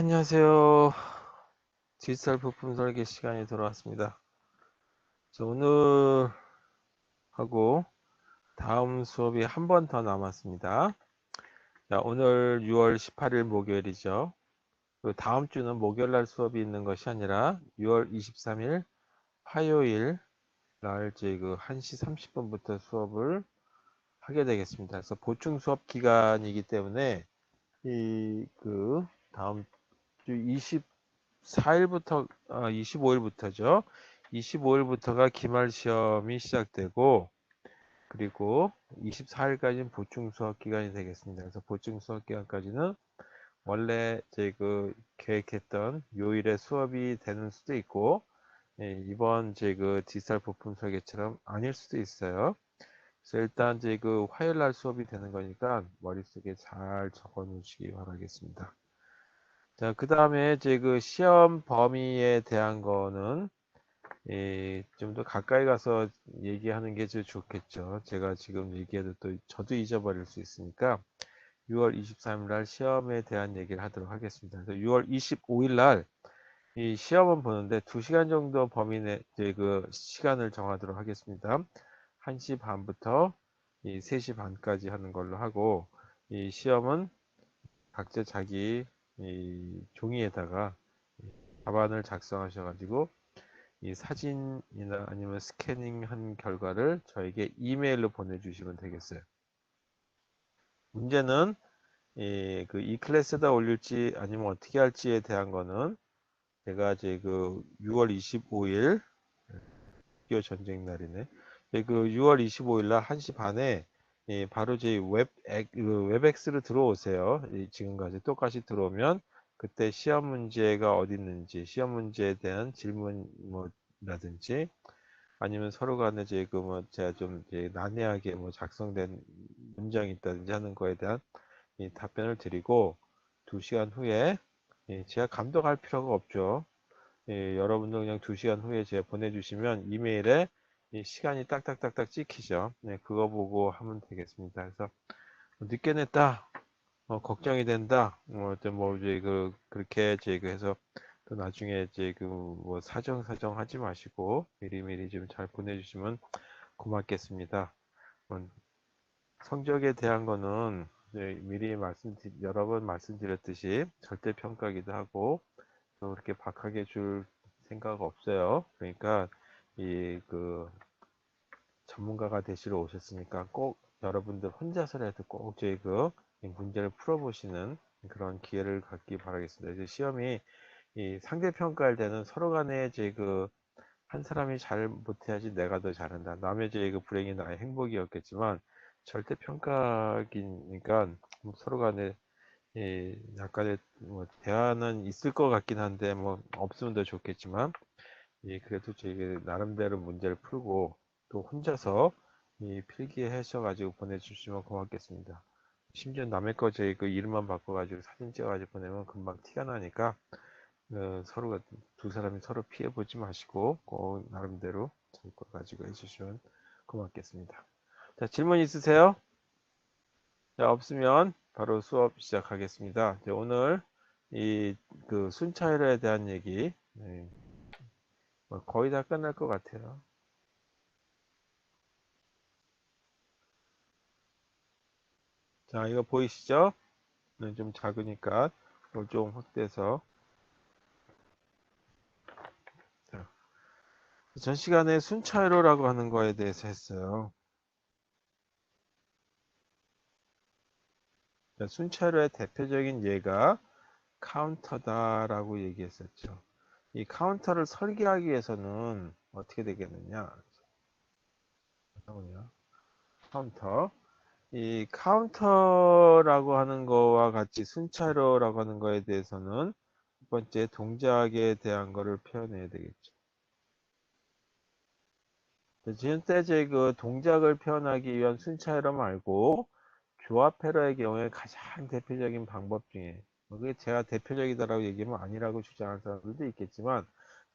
안녕하세요. 디지털 부품 설계 시간이 돌아왔습니다. 오늘 하고 다음 수업이 한 번 더 남았습니다. 자, 오늘 6월 18일 목요일이죠. 다음 주는 목요일 날 수업이 있는 것이 아니라 6월 23일 화요일 날 이제 1시 30분부터 수업을 하게 되겠습니다. 그래서 보충 수업 기간이기 때문에 다음 주 24일부터 25일부터죠. 25일부터가 기말 시험이 시작되고, 그리고 24일까지는 보충 수업 기간이 되겠습니다. 그래서 보충 수업 기간까지는 원래 계획했던 요일에 수업이 되는 수도 있고, 이번 디지털 부품 설계처럼 아닐 수도 있어요. 그래서 일단 화요일 날 수업이 되는 거니까 머릿속에 잘 적어 놓으시기 바라겠습니다. 자, 그 다음에 시험 범위에 대한 거는 좀 더 가까이 가서 얘기하는 게 제일 좋겠죠. 제가 지금 얘기해도 또 저도 잊어버릴 수 있으니까 6월 23일 날 시험에 대한 얘기를 하도록 하겠습니다. 그래서 6월 25일 날 이 시험은 보는데 2시간 정도 범위 내 시간을 정하도록 하겠습니다. 1시 반부터 3시 반까지 하는 걸로 하고, 이 시험은 각자 자기 종이에다가 답안을 작성하셔가지고 이 사진이나 아니면 스캐닝한 결과를 저에게 이메일로 보내주시면 되겠어요. 문제는 이 클래스에다 올릴지 아니면 어떻게 할지에 대한 거는 제가 6월 25일 기어 전쟁 날이네. 6월 25일 날 1시 반에 바로 제 웹엑스로 들어오세요. 지금까지 똑같이 들어오면 그때 시험 문제가 어디 있는지, 시험 문제에 대한 질문 뭐라든지 아니면 서로 간에 제가 좀 난해하게 작성된 문장이 있다든지 하는 거에 대한 이 답변을 드리고 2시간 후에 제가 감독할 필요가 없죠. 여러분도 그냥 2시간 후에 제가 보내주시면 이메일에 이 시간이 딱딱딱딱 찍히죠. 네, 그거 보고 하면 되겠습니다. 그래서 늦게 냈다, 걱정이 된다, 그렇게 해서 또 나중에 사정 하지 마시고 미리미리 좀 잘 보내주시면 고맙겠습니다. 성적에 대한 거는 미리 여러 번 말씀드렸듯이 절대 평가기도 하고 또 그렇게 박하게 줄 생각 없어요. 그러니까 전문가가 되시러 오셨으니까 꼭 여러분들 혼자서라도 꼭 이 문제를 풀어보시는 그런 기회를 갖기 바라겠습니다. 이제 시험이 이 상대 평가할 때는 서로 간에 한 사람이 잘 못해야지 내가 더 잘한다. 남의 불행이 나의 행복이었겠지만 절대 평가기니까 서로 간에 약간의 대화는 있을 것 같긴 한데 없으면 더 좋겠지만 그래도 저희 나름대로 문제를 풀고 또 혼자서 필기하셔가지고 보내주시면 고맙겠습니다. 심지어 남의 거 저희 이름만 바꿔가지고 사진 찍어가지고 보내면 금방 티가 나니까 서로가 두 사람이 서로 피해 보지 마시고 꼭 나름대로 저희 거 가지고 해주시면 고맙겠습니다. 자, 질문 있으세요? 자, 없으면 바로 수업 시작하겠습니다. 오늘 순차율에 대한 얘기 거의 다 끝날 것 같아요. 자, 이거 보이시죠? 좀 작으니까 이걸 좀 확대해서. 자, 전 시간에 순차율로라고 하는 거에 대해서 했어요. 자, 순차율의 대표적인 예가 카운터다라고 얘기했었죠. 이 카운터를 설계하기 위해서는 어떻게 되겠느냐? 잠깐만요. 카운터. 이 카운터라고 하는 거와 같이 순차로라고 하는 거에 대해서는 첫 번째 동작에 대한 거를 표현해야 되겠죠. 지금 때제 동작을 표현하기 위한 순차로 말고 조합회로의 경우에 가장 대표적인 방법 중에 그게 제가 대표적이다라고 얘기하면 아니라고 주장하는 사람들도 있겠지만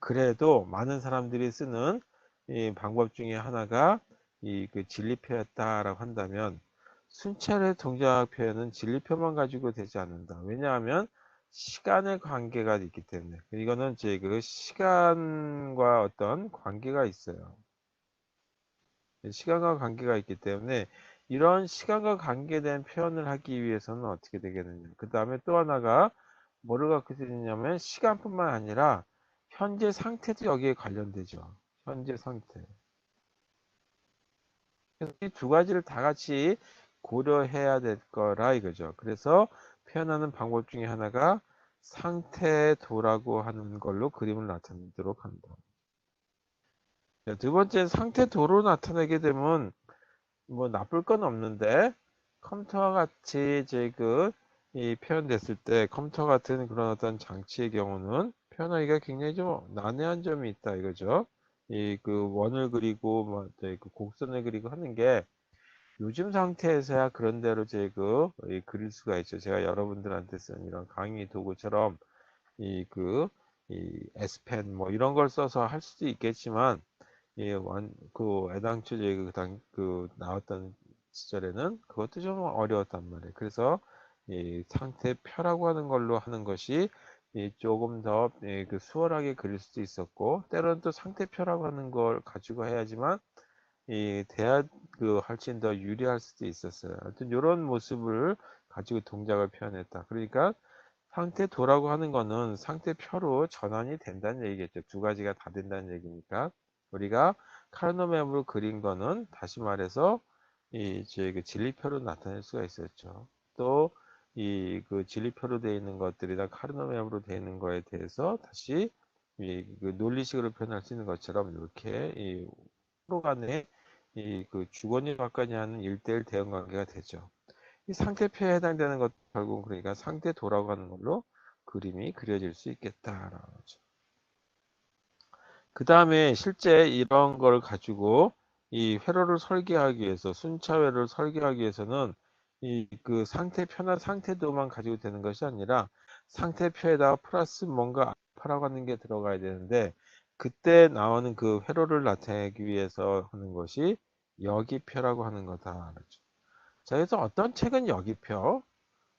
그래도 많은 사람들이 쓰는 이 방법 중에 하나가 진리표였다라고 한다면 순차례 동작 표현은 진리표만 가지고 되지 않는다. 왜냐하면 시간의 관계가 있기 때문에 이거는 제 그 시간과 어떤 관계가 있어요. 시간과 관계가 있기 때문에 이런 시간과 관계된 표현을 하기 위해서는 어떻게 되겠느냐. 그 다음에 또 하나가 뭐를 갖고 있느냐면 시간뿐만 아니라 현재 상태도 여기에 관련되죠. 현재 상태. 그래서 이 두 가지를 다 같이 고려해야 될 거라 이거죠. 그래서 표현하는 방법 중에 하나가 상태도라고 하는 걸로 그림을 나타내도록 한다. 두 번째 상태도로 나타내게 되면 뭐 나쁠 건 없는데 컴퓨터와 같이 이제 이 표현됐을 때 컴퓨터 같은 그런 어떤 장치의 경우는 표현하기가 굉장히 좀 난해한 점이 있다 이거죠. 이 원을 그리고 뭐 그 곡선을 그리고 하는 게 요즘 상태에서야 그런 대로 제 그릴 수가 있죠. 제가 여러분들한테 쓴 이런 강의 도구처럼 이 S펜 뭐 이런 걸 써서 할 수도 있겠지만 애당초 저희 나왔던 시절에는 그것도 좀 어려웠단 말이에요. 그래서 이 상태표라고 하는 걸로 하는 것이 조금 더 수월하게 그릴 수도 있었고, 때로는 또 상태표라고 하는 걸 가지고 해야지만 대화 훨씬 더 유리할 수도 있었어요. 하여튼 이런 모습을 가지고 동작을 표현했다. 그러니까 상태도라고 하는 거는 상태표로 전환이 된다는 얘기겠죠. 두 가지가 다 된다는 얘기니까. 우리가 카르노맵으로 그린 거는 다시 말해서 이제 진리표로 나타낼 수가 있었죠. 또 진리표로 되어 있는 것들이나 카르노맵으로 되어 있는 거에 대해서 다시 논리식으로 표현할 수 있는 것처럼 이렇게 서로 간에 주거니 받거니 하는 1대1 대응 관계가 되죠. 이 상태표에 해당되는 것 결국 그러니까 상태도라고 하는 걸로 그림이 그려질 수 있겠다라는 거죠. 그 다음에 실제 이런 걸 가지고 이 회로를 설계하기 위해서 순차 회로를 설계하기 위해서는 상태표나 상태도만 가지고 되는 것이 아니라 상태표에다가 플러스 뭔가 알파라고 하는 게 들어가야 되는데 그때 나오는 그 회로를 나타내기 위해서 하는 것이 여기표라고 하는 거다. 그렇죠. 자, 그래서 어떤 책은 여기표,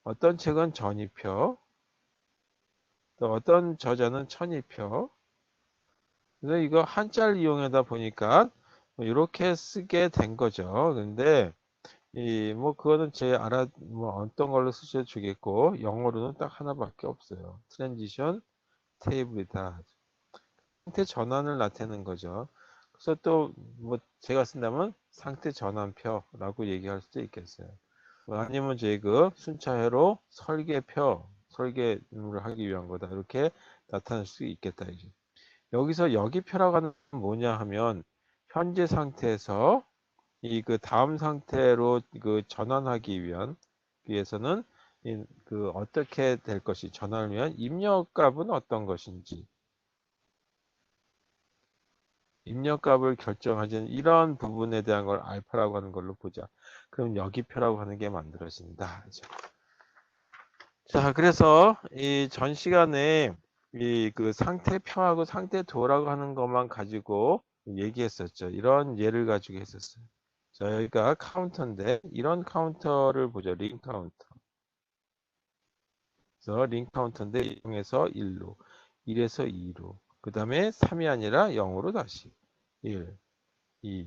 어떤 책은 전이표, 또 어떤 저자는 천이표. 그래서 이거 한자를 이용하다 보니까 이렇게 쓰게 된 거죠. 근데 그거는 어떤 걸로 쓰셔도 주겠고 영어로는 딱 하나밖에 없어요. 트랜지션 테이블이다. 상태 전환을 나타내는 거죠. 그래서 또 제가 쓴다면 상태 전환표라고 얘기할 수도 있겠어요. 아니면 저희 순차회로 설계를 하기 위한 거다. 이렇게 나타낼 수 있겠다. 이제. 여기서 여기표라고 하는 건 뭐냐 하면 현재 상태에서 다음 상태로 전환하기 위해서는 어떻게 될 것이 전환을 위한 입력값은 어떤 것인지 입력값을 결정하는 이런 부분에 대한 걸 알파라고 하는 걸로 보자. 그럼 여기표라고 하는 게 만들어진다. 자, 그래서 이 전 시간에 상태표하고 상태도라고 하는 것만 가지고 얘기했었죠. 이런 예를 가지고 했었어요. 자, 여기가 카운터인데 이런 카운터를 보죠. 링 카운터. 그래서 링 카운터인데 0에서 1로, 1에서 2로. 그 다음에 3이 아니라 0으로 다시 1, 2,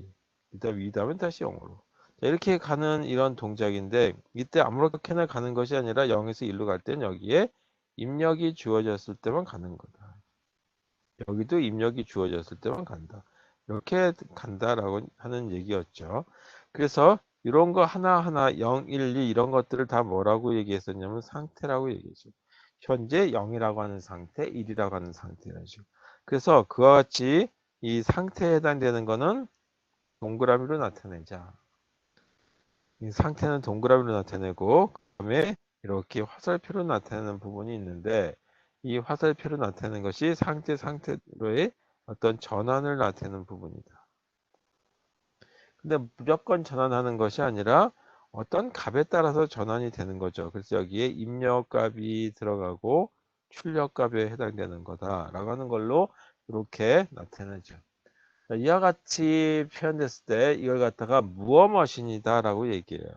그다음 2다음에 다시 0으로. 자, 이렇게 가는 이런 동작인데 이때 아무렇게나 가는 것이 아니라 0에서 1로 갈 때는 여기에 입력이 주어졌을 때만 가는 거다. 여기도 입력이 주어졌을 때만 간다. 이렇게 간다라고 하는 얘기였죠. 그래서 이런 거 하나하나 0, 1, 2 이런 것들을 다 뭐라고 얘기했었냐면 상태라고 얘기했죠. 현재 0이라고 하는 상태, 1이라고 하는 상태라죠. 그래서 그와 같이 이 상태에 해당되는 거는 동그라미로 나타내자. 이 상태는 동그라미로 나타내고 그다음에 이렇게 화살표로 나타내는 부분이 있는데 이 화살표로 나타내는 것이 상태로의 어떤 전환을 나타내는 부분이다. 근데 무조건 전환하는 것이 아니라 어떤 값에 따라서 전환이 되는 거죠. 그래서 여기에 입력값이 들어가고 출력값에 해당되는 거다라고 하는 걸로 이렇게 나타내죠. 이와 같이 표현됐을 때 이걸 갖다가 무어 머신이다라고 얘기해요.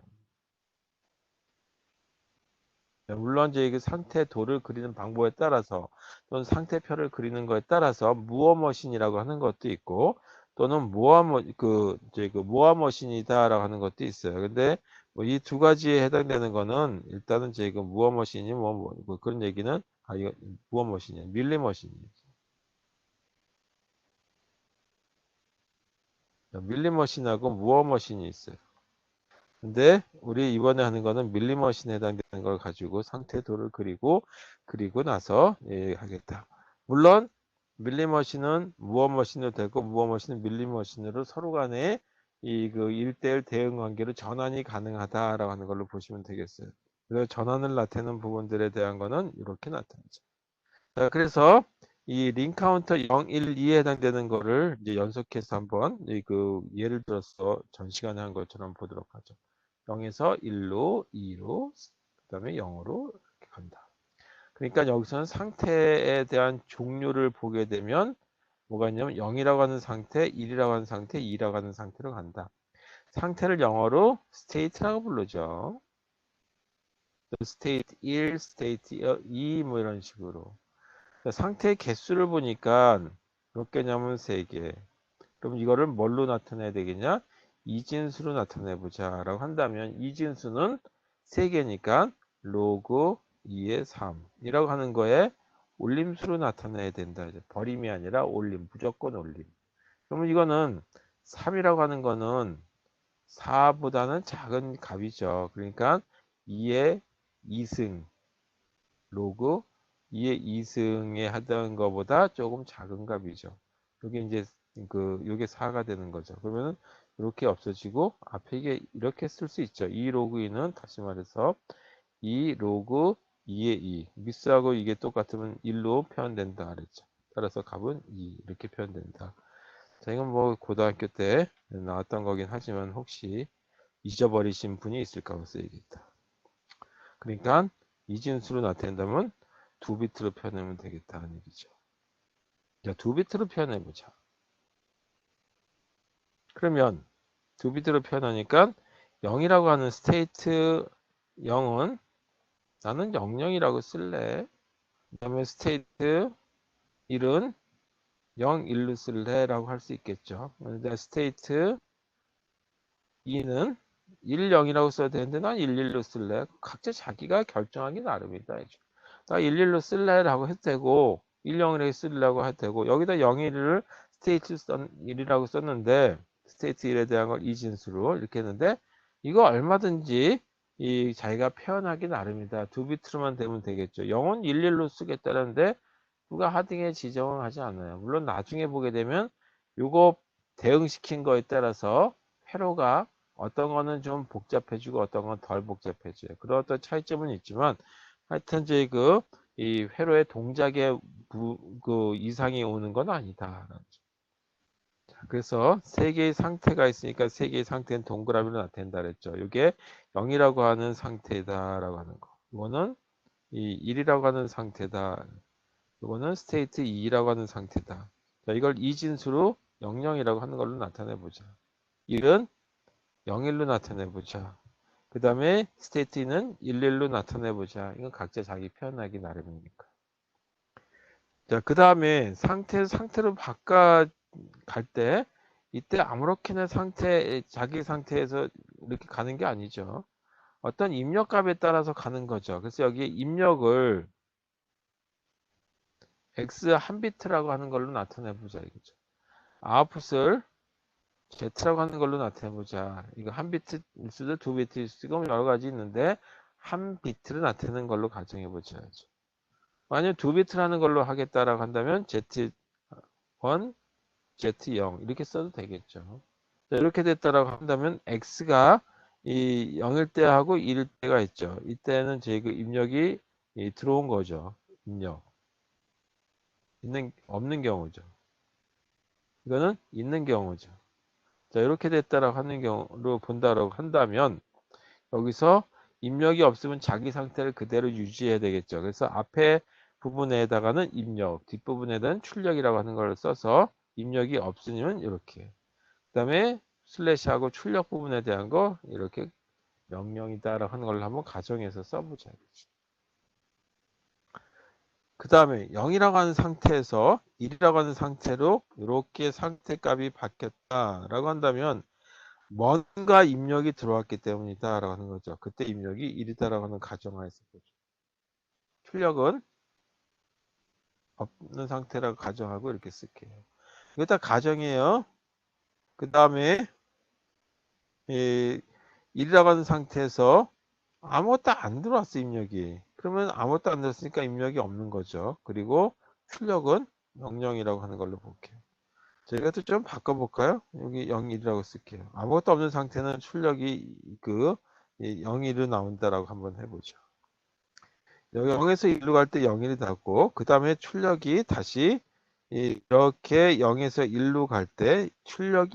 물론 이제 그 상태도를 그리는 방법에 따라서 또는 상태표를 그리는 거에 따라서 무어머신이라고 하는 것도 있고 또는 모어머신이다라고 하는 것도 있어요. 근데 뭐 이 두 가지에 해당되는 거는 일단은 이제 그 무어머신이 뭐 그런 얘기는 이거 무어머신이야 밀리머신이에요. 밀리머신하고 무어머신이 있어요. 근데 우리 이번에 하는 거는 밀리머신에 해당되는 걸 가지고 상태도를 그리고 나서 하겠다. 물론 밀리머신은 무어머신도 되고 무어머신은 밀리머신으로 서로 간에 이 그 1대1 대응 관계로 전환이 가능하다라고 하는 걸로 보시면 되겠어요. 그래서 전환을 나타내는 부분들에 대한 거는 이렇게 나타나죠. 자, 그래서 이 링 카운터 0, 1, 2에 해당되는 거를 이제 연속해서 한번 그 예를 들어서 전 시간에 한 것처럼 보도록 하죠. 0에서 1로, 2로, 그 다음에 0으로 이렇게 간다. 그러니까 여기서는 상태에 대한 종류를 보게 되면 뭐가 있냐면 0이라고 하는 상태, 1이라고 하는 상태, 2라고 하는 상태로 간다. 상태를 영어로 state라고 부르죠. state 1, state 2 뭐 이런 식으로. 상태의 개수를 보니까 몇 개냐면 3개. 그럼 이거를 뭘로 나타내야 되겠냐? 이진수로 나타내 보자 라고 한다면 이진수는 3개니까 로그 2의 3이라고 하는 거에 올림수로 나타내야 된다. 이제 버림이 아니라 올림, 무조건 올림. 그러면 이거는 3이라고 하는 거는 4보다는 작은 값이죠. 그러니까 2의 2승 로그 2의 2승에 하던 것보다 조금 작은 값이죠. 여기 이제 요게 4가 되는 거죠. 그러면 이렇게 없어지고 앞에 이게 이렇게 쓸 수 있죠. 2 로그 2는 다시 말해서 2 로그 2의 2. 미스하고 이게 똑같으면 1로 표현된다 그랬죠. 따라서 값은 2 이렇게 표현된다. 자, 이건 뭐 고등학교 때 나왔던 거긴 하지만 혹시 잊어버리신 분이 있을까 봐 써야겠다. 그러니까 이진수로 나타낸다면 2비트로 표현하면 되겠다는 얘기죠. 자, 2비트로 표현해보자. 그러면 2비트로 표현하니까 0이라고 하는 스테이트 0은 나는 00이라고 쓸래. 그 다음에 스테이트 1은 0, 1로 쓸래 라고 할 수 있겠죠. 그런데 스테이트 2는 1, 0이라고 써야 되는데 난 1, 1로 쓸래. 각자 자기가 결정하기 나름이다. 나 1, 1로 쓸래 라고 해도 되고 1, 0이라고 쓰려고 해도 되고 여기다 0, 1을 스테이트 1이라고 썼는데 스테이트 1에 대한 걸 이진수로 이렇게 했는데 이거 얼마든지 이 자기가 표현하기 나름이다. 2비트로만 되면 되겠죠. 0은 1, 1로 쓰겠다는데 누가 하등에 지정을 하지 않아요. 물론 나중에 보게 되면 요거 대응시킨 거에 따라서 회로가 어떤 거는 좀 복잡해지고 어떤 건 덜 복잡해져요. 그런 어떤 차이점은 있지만 하여튼 이제 이 회로의 동작에 이상이 오는 건 아니다. 그래서 세 개의 상태가 있으니까 세 개의 상태는 동그라미로 나타낸다 그랬죠. 이게 0이라고 하는 상태다라고 하는 거. 이거는 이 1이라고 하는 상태다. 이거는 스테이트 2라고 하는 상태다. 자, 이걸 이진수로 00이라고 하는 걸로 나타내 보자. 1은 01로 나타내 보자. 그 다음에 스테이트 2는 11로 나타내 보자. 이건 각자 자기 표현하기 나름이니까. 자, 그 다음에 상태로 바꿔 갈 때 이때 아무렇게나 자기 상태에서 이렇게 가는 게 아니죠. 어떤 입력값에 따라서 가는 거죠. 그래서 여기 입력을 x 한 비트라고 하는 걸로 나타내 보자 이거죠. 아웃풋을 z라고 하는 걸로 나타내 보자. 이거 한 비트일 수도 두 비트일 수도 여러 가지 있는데 한 비트를 나타내는 걸로 가정해 보자. 만약 두 비트라는 걸로 하겠다라고 한다면 z1, z0 이렇게 써도 되겠죠. 자, 이렇게 됐다라고 한다면 x가 이 0일 때하고 1일 때가 있죠. 이때는 제 그 입력이 들어온 거죠. 입력. 없는 경우죠. 이거는 있는 경우죠. 자, 이렇게 됐다라고 하는 경우로 본다라고 한다면 여기서 입력이 없으면 자기 상태를 그대로 유지해야 되겠죠. 그래서 앞에 부분에다가는 입력, 뒷부분에다는 출력이라고 하는 걸 써서 입력이 없으면 이렇게. 그 다음에 슬래시하고 출력 부분에 대한 거 이렇게 명령이다라고 하는 걸 한번 가정해서 써보자. 그 다음에 0이라고 하는 상태에서 1이라고 하는 상태로 이렇게 상태값이 바뀌었다라고 한다면 뭔가 입력이 들어왔기 때문이다 라고 하는 거죠. 그때 입력이 1이다라고 하는 가정하에서 보죠. 출력은 없는 상태라고 가정하고 이렇게 쓸게요. 이거 다 가정이에요. 그 다음에 1이라고 하는 상태에서 아무것도 안 들어왔어 입력이. 그러면 아무것도 안 들었으니까 입력이 없는 거죠. 그리고 출력은 00이라고 하는 걸로 볼게요. 저희가 또 좀 바꿔볼까요? 여기 01이라고 쓸게요. 아무것도 없는 상태는 출력이 01로 나온다라고 한번 해보죠. 여기 0에서 1로 갈 때 01이 닿고 그 다음에 출력이 다시 이렇게 0에서 1로 갈 때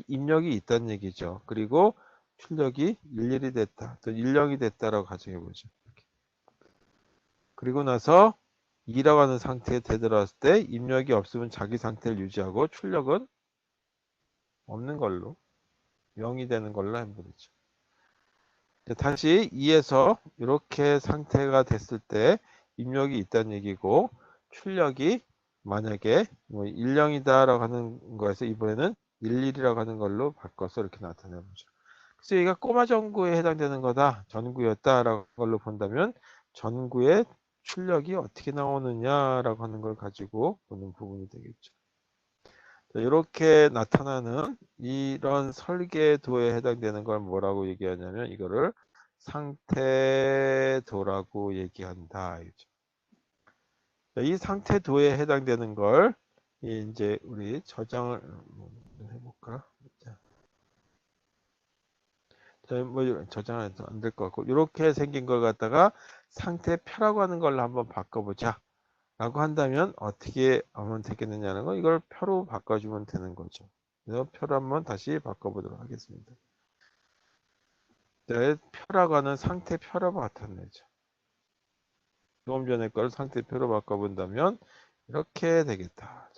입력이 있다는 얘기죠. 그리고 출력이 11이 됐다. 또 10이 됐다라고 가정해보죠. 그리고 나서 2라고 하는 상태에 되돌아왔을 때 입력이 없으면 자기 상태를 유지하고 출력은 없는 걸로 0이 되는 걸로 하면 되죠. 다시 2에서 이렇게 상태가 됐을 때 입력이 있다는 얘기고 출력이 만약에 뭐 10이다 라고 하는 거에서 이번에는 11이라고 하는 걸로 바꿔서 이렇게 나타내 보죠. 그래서 여기가 꼬마 전구에 해당되는 거다. 전구였다라는 걸로 본다면 전구의 출력이 어떻게 나오느냐라고 하는 걸 가지고 보는 부분이 되겠죠. 이렇게 나타나는 이런 설계도에 해당되는 걸 뭐라고 얘기하냐면 이거를 상태도라고 얘기한다. 이 상태도에 해당되는 걸 이제 우리 저장을 해볼까? 뭐 저장해도 안 될 것 같고 이렇게 생긴 걸 갖다가 상태표라고 하는 걸로 한번 바꿔보자 라고 한다면 어떻게 하면 되겠느냐는 거 이걸 표로 바꿔주면 되는 거죠. 그래서 표로 한번 다시 바꿔보도록 하겠습니다. 네, 표라고 하는 상태표로 나타내죠. 조금 전에 걸 상태표로 바꿔본다면 이렇게 되겠다.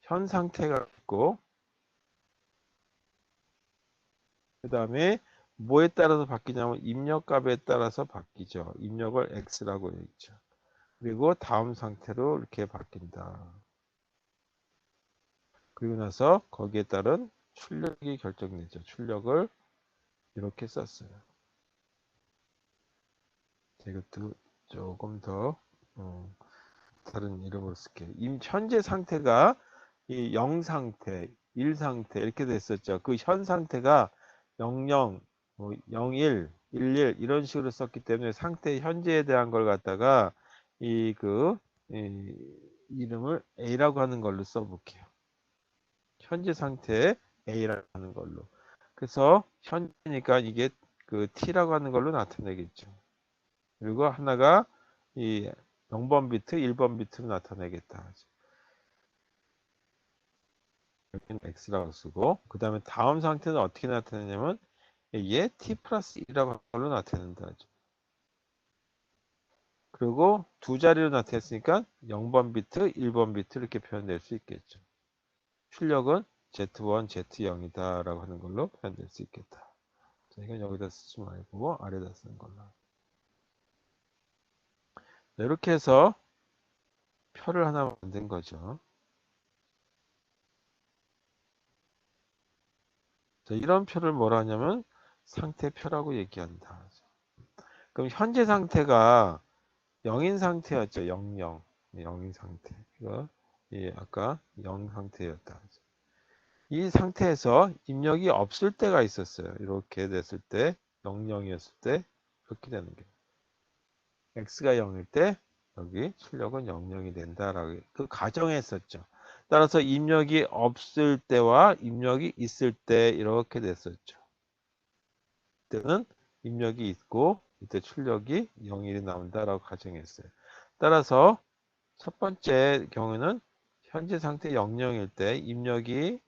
현 상태가 있고 그 다음에 뭐에 따라서 바뀌냐면 입력값에 따라서 바뀌죠. 입력을 X라고 했죠. 그리고 다음 상태로 이렇게 바뀐다. 그리고 나서 거기에 따른 출력이 결정되죠. 출력을 이렇게 썼어요. 이것도 조금 더 다른 이름으로 쓸게요. 현재 상태가 이 0 상태, 1 상태 이렇게 됐었죠. 그 현 상태가 00, 뭐 01, 11 이런 식으로 썼기 때문에 상태 현재에 대한 걸 갖다가 이 이름을 A라고 하는 걸로 써볼게요. 현재 상태 A라는 걸로. 그래서 현재니까 이게 그 T라고 하는 걸로 나타내겠죠. 그리고 하나가 이 0번 비트, 1번 비트로 나타내겠다. 여기는 X라고 쓰고 그 다음에 다음 상태는 어떻게 나타내냐면 얘 T 플러스 1이라고 하는 걸로 나타낸다. 그리고 두 자리로 나타냈으니까 0번 비트, 1번 비트 이렇게 표현될 수 있겠죠. 출력은 Z1, Z0이다 라고 하는 걸로 표현될 수 있겠다. 자, 이건 여기다 쓰지 말고 아래다 쓰는 걸로. 네, 이렇게 해서 표를 하나 만든 거죠. 자, 이런 표를 뭐라 하냐면 상태표라고 얘기한다. 그럼 현재 상태가 0인 상태였죠. 00. 0인 상태. 이거 아까 0 상태였다. 이 상태에서 입력이 없을 때가 있었어요. 이렇게 됐을 때 00이었을 때 이렇게 되는 게 x가 0일 때 여기 출력은 00이 된다라고 그 가정했었죠. 따라서 입력이 없을 때와 입력이 있을 때 이렇게 됐었죠. 이때는 입력이 있고 이때 출력이 0일이 나온다라고 가정했어요. 따라서 첫 번째 경우는 현재 상태 00일 때 입력이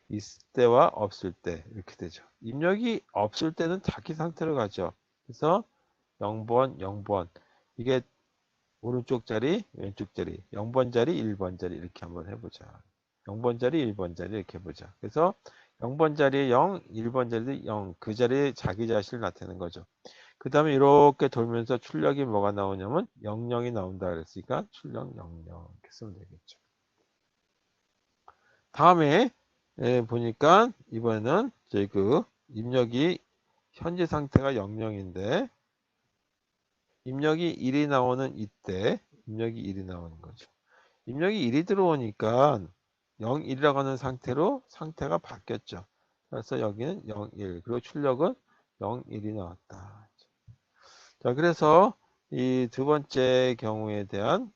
있을 때와 없을 때 이렇게 되죠. 입력이 없을 때는 자기 상태로 가죠. 그래서 0번, 0번 이게 오른쪽 자리, 왼쪽 자리 0번 자리, 1번 자리 이렇게 한번 해보자. 0번 자리, 1번 자리 이렇게 해보자. 그래서 0번 자리에 0, 1번 자리에 0, 그 자리에 자기 자신을 나타내는 거죠. 그 다음에 이렇게 돌면서 출력이 뭐가 나오냐면 00이 나온다 그랬으니까 출력 00 이렇게 쓰면 되겠죠. 다음에 보니까 이번에는 저희 그 입력이 현재 상태가 00인데 입력이 1이 나오는 이때 입력이 1이 나오는 거죠. 입력이 1이 들어오니까 01이라고 하는 상태로 상태가 바뀌었죠. 그래서 여기는 01 그리고 출력은 01이 나왔다. 자, 그래서 이 두 번째 경우에 대한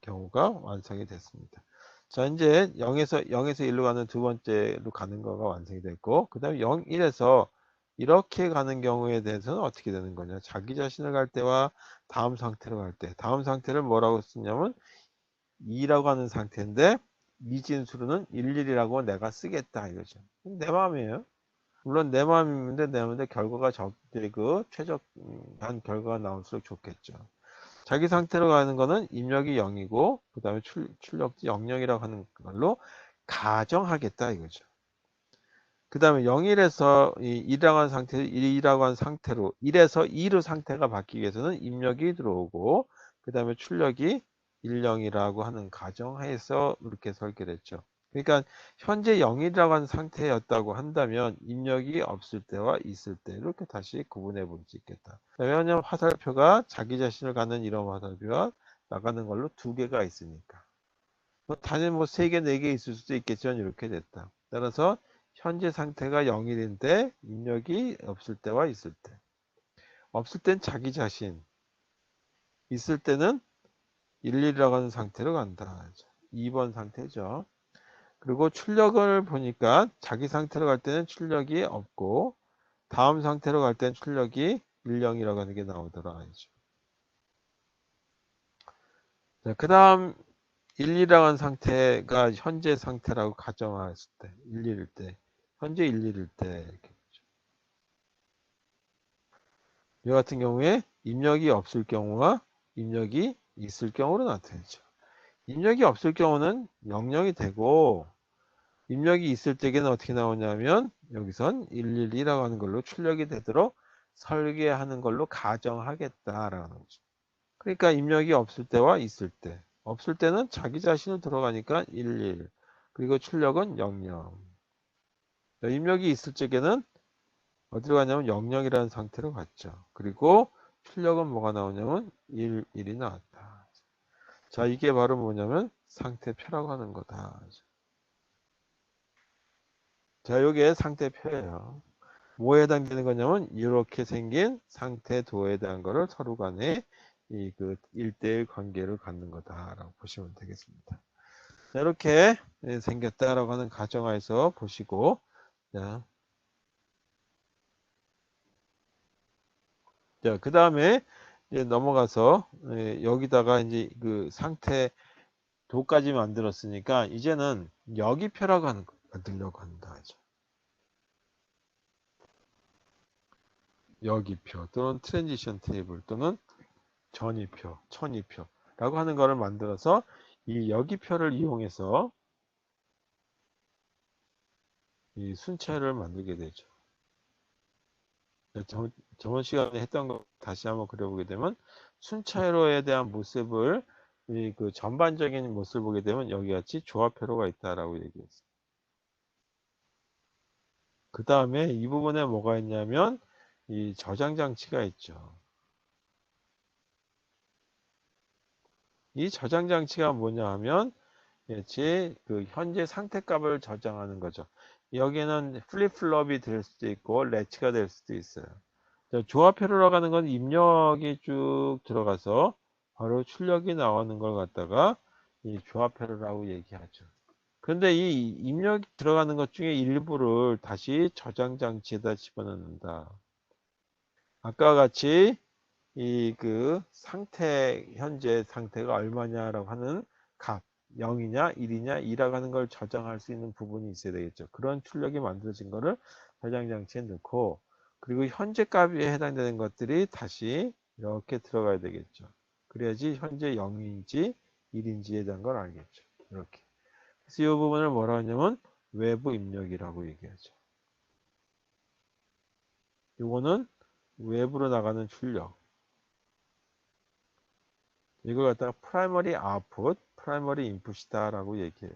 경우가 완성이 됐습니다. 자, 이제 0에서 1로 가는 두 번째로 가는 거가 완성이 됐고, 그 다음에 0, 1에서 이렇게 가는 경우에 대해서는 어떻게 되는 거냐. 자기 자신을 갈 때와 다음 상태로 갈 때, 다음 상태를 뭐라고 쓰냐면 2라고 하는 상태인데, 이진수로는 11이라고 내가 쓰겠다 이거죠. 내 마음이에요. 물론 내 마음인데 내 마음인데 결과가 그 최적한 결과가 나올수록 좋겠죠. 자기 상태로 가는 거는 입력이 0이고 그 다음에 출력도 00이라고 하는 걸로 가정하겠다 이거죠. 그 다음에 01에서 1이라고 하는 상태, 1이라고 하는 상태로 1에서 2로 상태가 바뀌기 위해서는 입력이 들어오고 그 다음에 출력이 10이라고 하는 가정하에서 이렇게 설계됐죠. 그러니까 현재 0이라고 하는 상태였다고 한다면 입력이 없을 때와 있을 때 이렇게 다시 구분해 볼 수 있겠다. 왜냐하면 화살표가 자기 자신을 가는 이런 화살표가 나가는 걸로 두 개가 있으니까. 뭐 단일 뭐 3개, 4개 있을 수도 있겠지만 이렇게 됐다. 따라서 현재 상태가 0일인데 입력이 없을 때와 있을 때. 없을 땐 자기 자신, 있을 때는 11이라고 하는 상태로 간다. 2번 상태죠. 그리고 출력을 보니까 자기 상태로 갈 때는 출력이 없고 다음 상태로 갈 때는 출력이 10이라고 하는 게 나오더라. 그 다음 1이라고 하는 상태가 현재 상태라고 가정했을 때 11일 때 현재 11일 때 이렇게 이 같은 경우에 입력이 없을 경우와 입력이 있을 경우로 나타내죠. 입력이 없을 경우는 00이 되고 입력이 있을 때에는 어떻게 나오냐면 여기선 112라고 하는 걸로 출력이 되도록 설계하는 걸로 가정하겠다라는 거죠. 그러니까 입력이 없을 때와 있을 때 없을 때는 자기 자신을 들어가니까 11 그리고 출력은 00 입력이 있을 적에는 어디로 가냐면 00이라는 상태로 갔죠. 그리고 출력은 뭐가 나오냐면 1이 나왔다. 자, 이게 바로 뭐냐면 상태표라고 하는 거다. 자, 요게 상태표예요. 뭐에 해당되는 거냐면 이렇게 생긴 상태도에 대한 거를 서로 간에 이 그 1대1 관계를 갖는 거다라고 보시면 되겠습니다. 자, 이렇게 생겼다라고 하는 가정하에서 보시고 자, 그 다음에 이제 넘어가서 여기다가 이제 그 상태 도까지 만들었으니까 이제는 여기표라고 하는 거 만들려고 한다 하죠. 여기표 또는 트랜지션 테이블 또는 전이표, 천이표라고 하는 거를 만들어서 이 여기표를 이용해서 이 순차를 만들게 되죠. 저번 시간에 했던 거 다시 한번 그려보게 되면 순차회로에 대한 모습을 그 전반적인 모습을 보게 되면 여기 같이 조합회로가 있다라고 얘기했어요. 그 다음에 이 부분에 뭐가 있냐면 이 저장 장치가 있죠. 이 저장 장치가 뭐냐 하면 그 현재 상태값을 저장하는 거죠. 여기는 플립플롭이 될 수도 있고 래치가 될 수도 있어요. 조합회로라고 하는 건 입력이 쭉 들어가서 바로 출력이 나오는 걸 갖다가 이 조합회로라고 얘기하죠. 그런데 이 입력이 들어가는 것 중에 일부를 다시 저장 장치에다 집어넣는다. 아까 같이 이 그 상태 현재 상태가 얼마냐라고 하는 값 0이냐 1이냐 2라고 하는 걸 저장할 수 있는 부분이 있어야 되겠죠. 그런 출력이 만들어진 거를 저장 장치에 넣고 그리고 현재 값에 해당되는 것들이 다시 이렇게 들어가야 되겠죠. 그래야지 현재 0인지 1인지에 대한 걸 알겠죠. 이렇게. 그래서 이 부분을 뭐라 하냐면 외부 입력이라고 얘기하죠. 이거는 외부로 나가는 출력. 이걸 갖다가 primary output, primary input이다라고 얘기해요.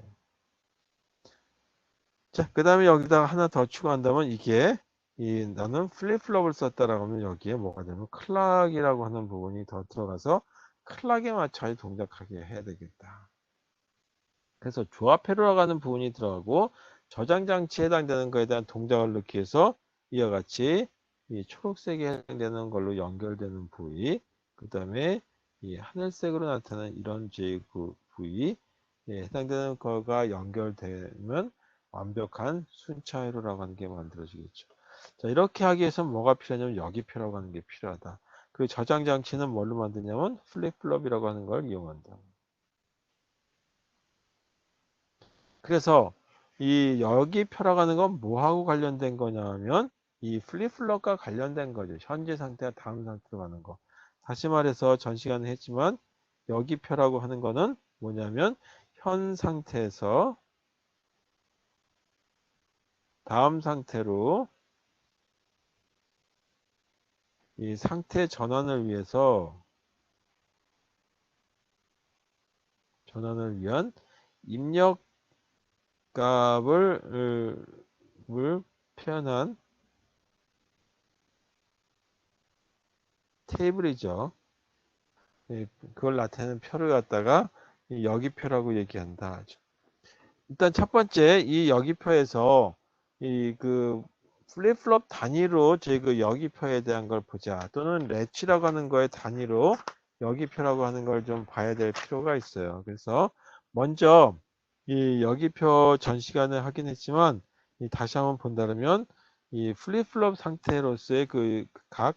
자, 그 다음에 여기다가 하나 더 추가한다면 이게 나는 플립플롭을 썼다라고 하면 여기에 뭐가 되면 클락이라고 하는 부분이 더 들어가서 클락에 맞춰 동작하게 해야 되겠다. 그래서 조합회로 나가는 부분이 들어가고 저장 장치에 해당되는 거에 대한 동작을 넣기 위해서 이와 같이 이 초록색에 해당되는 걸로 연결되는 부위, 그 다음에 이 하늘색으로 나타나는 이런 부위에 해당되는 거가 연결되면 완벽한 순차 회로라고 하는 게 만들어지겠죠. 자, 이렇게 하기 위해서 뭐가 필요하냐면 여기표라고 하는 게 필요하다. 그 저장 장치는 뭘로 만드냐면 플립플롭이라고 하는 걸 이용한다. 그래서 이 여기표라고 하는 건 뭐하고 관련된 거냐 하면 이 플립플롭과 관련된 거죠. 현재 상태와 다음 상태로 가는 거. 다시 말해서 전 시간에 했지만 여기표라고 하는 거는 뭐냐면 현 상태에서 다음 상태로 이 상태 전환을 위한 입력 값을 표현한 테이블이죠. 그걸 나타내는 표를 갖다가 여기표라고 얘기한다. 일단 첫 번째 이 여기표에서 이 그 플립플롭 단위로 저희 그 여기표에 대한 걸 보자. 또는 레치라고 하는 거의 단위로 여기표라고 하는 걸 좀 봐야 될 필요가 있어요. 그래서 먼저 이 여기표 전 시간에 하긴 했지만 다시 한번 본다면 이 플립플롭 상태로서의 그 각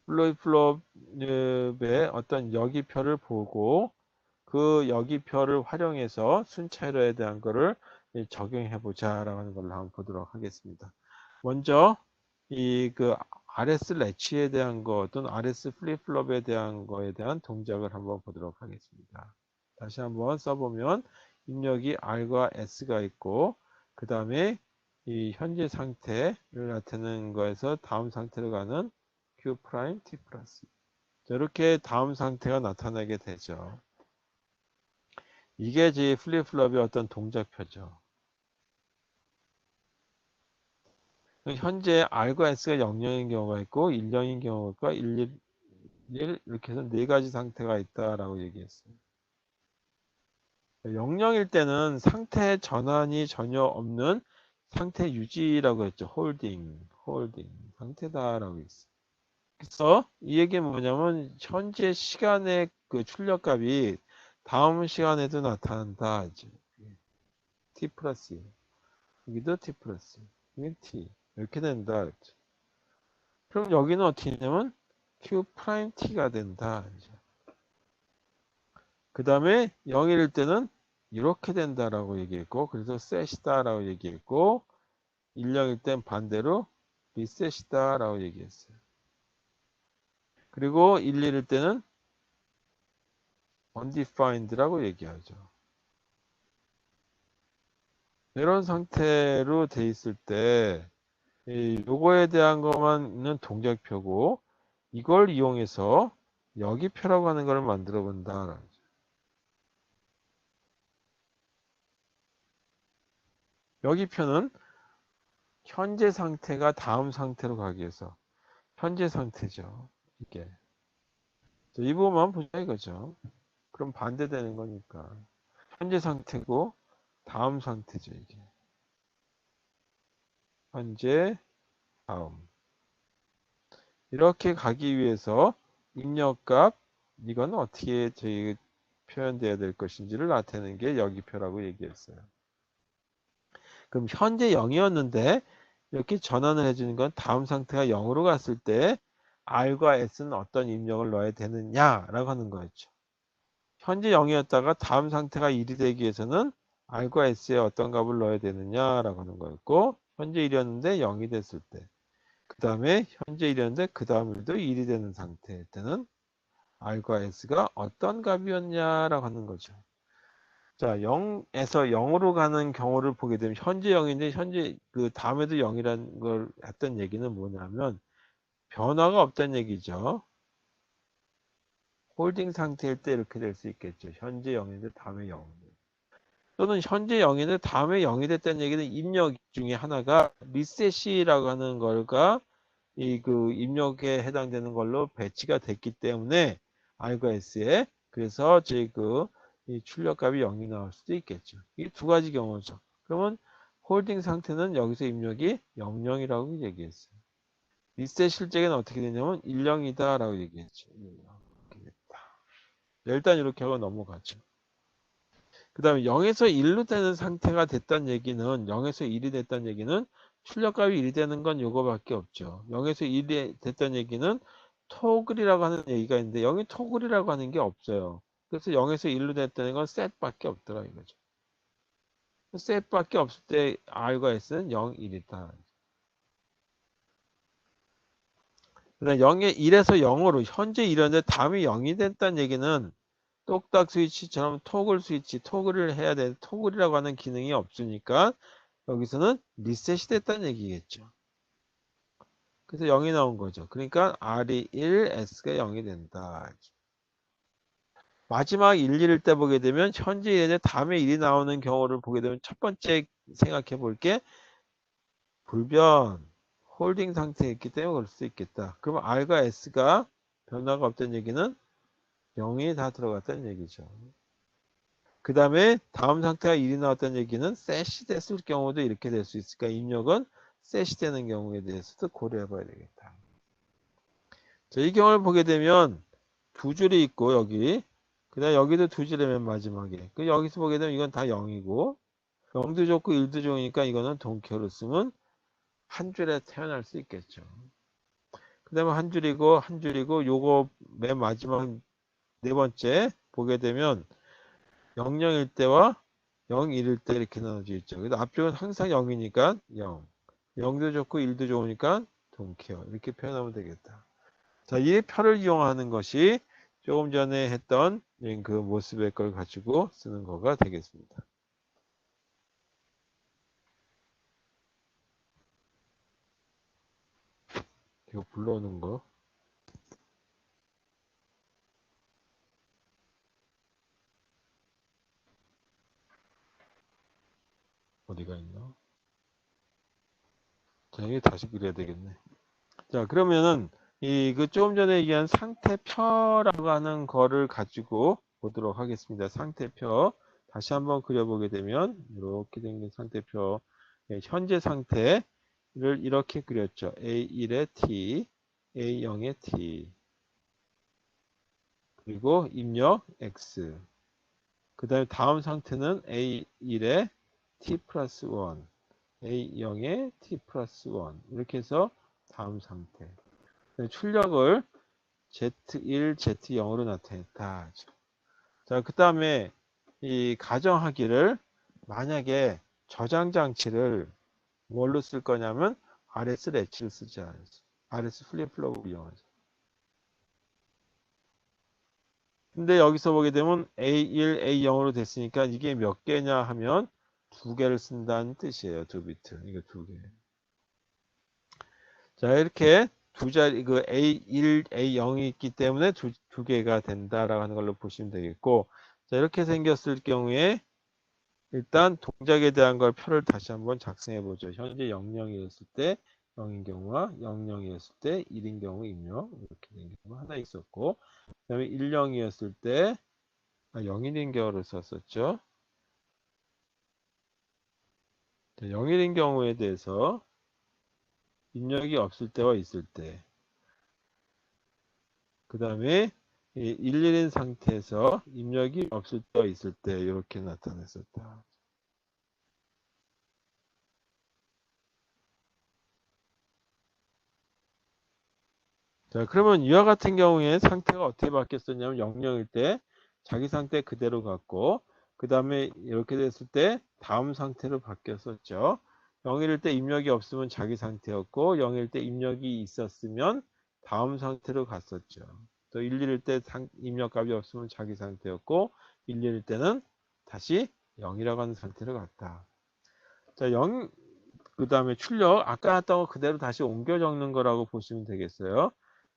플립플롭의 어떤 여기표를 보고 그 여기표를 활용해서 순차회로에 대한 거를 적용해 보자라고 하는 걸로 한번 보도록 하겠습니다. 먼저 이 그 RS 레치에 대한 거 또는 RS 플립플롭에 대한 거에 대한 동작을 한번 보도록 하겠습니다. 다시 한번 써보면 입력이 R과 S가 있고 그 다음에 이 현재 상태를 나타내는 거에서 다음 상태로 가는 Q 프라임 T 플러스 이렇게 다음 상태가 나타나게 되죠. 이게 제 플립플롭의 어떤 동작표죠. 현재 R과 S가 00인 경우가 있고 10인 경우가 11, 이렇게 해서 네 가지 상태가 있다라고 얘기했어요. 00일 때는 상태 전환이 전혀 없는 상태 유지라고 했죠. 홀딩 상태다라고 했어요. 그래서 이 얘기는 뭐냐면 현재 시간의 그 출력값이 다음 시간에도 나타난다. 이제. T 플러스 여기도 T 플러스 여기 T 이렇게 된다. 그럼 여기는 어떻게 되냐면 Q 프라임 T가 된다. 그 다음에 0일 때는 이렇게 된다라고 얘기했고 그래서 셋이다라고 얘기했고 10일 땐 반대로 리셋이다라고 얘기했어요. 그리고 11일 때는 undefined라고 얘기하죠. 이런 상태로 돼 있을 때 요거에 대한 것만은 동작표고 이걸 이용해서 여기표라고 하는 걸 만들어 본다. 여기표는 현재 상태가 다음 상태로 가기 위해서 현재 상태죠. 이게 이 부분만 보자 이거죠. 그럼 반대되는 거니까 현재 상태고 다음 상태죠. 이게 현재 다음 이렇게 가기 위해서 입력값 이건 어떻게 저희 표현돼야 될 것인지를 나타내는 게 여기표라고 얘기했어요. 그럼 현재 0이었는데 이렇게 전환을 해주는 건 다음 상태가 0으로 갔을 때 R과 S는 어떤 입력을 넣어야 되느냐라고 하는 거였죠. 현재 0이었다가 다음 상태가 1이 되기 위해서는 R과 S에 어떤 값을 넣어야 되느냐라고 하는 거였고 현재 1이었는데 0이 됐을 때 그 다음에 현재 1이었는데 그 다음 일도 1이 되는 상태일 때는 R과 S가 어떤 값이었냐라고 하는 거죠. 자, 0에서 0으로 가는 경우를 보게 되면 현재 0인데 현재 그 다음에도 0이라는 걸 했던 얘기는 뭐냐면 변화가 없다는 얘기죠. 홀딩 상태일 때 이렇게 될 수 있겠죠. 현재 0인데 다음에 0. 또는 현재 0인데 다음에 0이 됐다는 얘기는 입력 중에 하나가 리셋이라고 하는 걸가 이 그 입력에 해당되는 걸로 배치가 됐기 때문에 R과 S에 그래서 이 출력값이 0이 나올 수도 있겠죠. 이 두 가지 경우죠. 그러면 홀딩 상태는 여기서 입력이 00이라고 얘기했어요. 리셋 실제는 어떻게 되냐면 10이다라고 얘기했죠. 10. 이렇게 됐다. 일단 이렇게 하고 넘어가죠. 그 다음에 0에서 1로 되는 상태가 됐다는 얘기는 0에서 1이 됐다는 얘기는 출력값이 1이 되는 건 요거밖에 없죠. 0에서 1이 됐다는 얘기는 토글이라고 하는 얘기가 있는데 여기 토글이라고 하는 게 없어요. 그래서 0에서 1로 됐다는 건 셋밖에 없더라 이거죠. 셋밖에 없을 때 R과 S는 0, 1이다. 그다음 0에 1에서 0으로 현재 이런데 다음이 0이 됐다는 얘기는 똑딱 스위치처럼 토글 스위치, 토글을 해야 돼. 토글이라고 하는 기능이 없으니까 여기서는 리셋이 됐다는 얘기겠죠. 그래서 0이 나온 거죠. 그러니까 R이 1, S가 0이 된다. 마지막 1, 1일 때 보게 되면 현재 1인데 다음에 1이 나오는 경우를 보게 되면 첫 번째 생각해 볼게 불변, 홀딩 상태에 있기 때문에 그럴 수 있겠다. 그러면 R과 S가 변화가 없다는 얘기는 0이 다 들어갔다는 얘기죠. 그 다음에 다음 상태가 1이 나왔다는 얘기는 셋이 됐을 경우도 이렇게 될 수 있으니까 입력은 셋이 되는 경우에 대해서도 고려해 봐야 되겠다. 자, 이 경우를 보게 되면 두 줄이 있고 여기 그 다음에 여기도 두 줄이 맨 마지막에 그 여기서 보게 되면 이건 다 0이고 0도 좋고 1도 좋으니까 이거는 동켜로 쓰면 한 줄에 태어날 수 있겠죠. 그 다음에 한 줄이고 한 줄이고 요거 맨 마지막 네 번째 보게 되면 00일 때와 01일 때 이렇게 나눠져 있죠. 그래서 앞쪽은 항상 0이니까 0. 0도 좋고 1도 좋으니까 don't care. 이렇게 표현하면 되겠다. 자, 이 표를 이용하는 것이 조금 전에 했던 그 모습의 걸 가지고 쓰는 거가 되겠습니다. 이거 불러오는 거. 어디가 있나? 자, 이게 다시 그려야 되겠네. 자, 그러면은 그 조금 전에 얘기한 상태표라고 하는 거를 가지고 보도록 하겠습니다. 상태표 다시 한번 그려보게 되면 이렇게 생긴 상태표 현재 상태를 이렇게 그렸죠. A1의 T, A0의 T 그리고 입력 X 그 다음에 다음 상태는 A1의 T 플러스 1 A0의 T 플러스 1 이렇게 해서 다음 상태 출력을 Z1, Z0으로 나타냈다. 자, 그 다음에 이 가정하기를 만약에 저장 장치를 뭘로 쓸 거냐면 RS 래치를 쓰자. RS 플립플롭을 이용하자. 근데 여기서 보게 되면 A1, A0으로 됐으니까 이게 몇 개냐 하면 두 개를 쓴다는 뜻이에요. 두 비트. 이거 두 개. 자, 이렇게 두 자리 그 A1, A0이 있기 때문에 두 개가 된다라고 하는 걸로 보시면 되겠고 자, 이렇게 생겼을 경우에 일단 동작에 대한 걸 표를 다시 한번 작성해 보죠. 현재 00이었을 때 0인 경우와 00이었을 때 1인 경우 입력 이렇게 된 경우 하나 있었고 그다음에 10이었을 때 0일인 경우를 썼었죠. 자, 0일인 경우에 대해서 입력이 없을 때와 있을 때 그 다음에 11인 상태에서 입력이 없을 때와 있을 때 이렇게 나타냈었다. 자, 그러면 이와 같은 경우에 상태가 어떻게 바뀌었었냐면 00일 때 자기 상태 그대로 갔고 그 다음에 이렇게 됐을 때 다음 상태로 바뀌었었죠. 0일일 때 입력이 없으면 자기 상태였고 0일 때 입력이 있었으면 다음 상태로 갔었죠. 또 11일 때 입력값이 없으면 자기 상태였고 11일 때는 다시 0이라고 하는 상태로 갔다. 자, 0, 그 다음에 출력, 아까 했던 거 그대로 다시 옮겨 적는 거라고 보시면 되겠어요.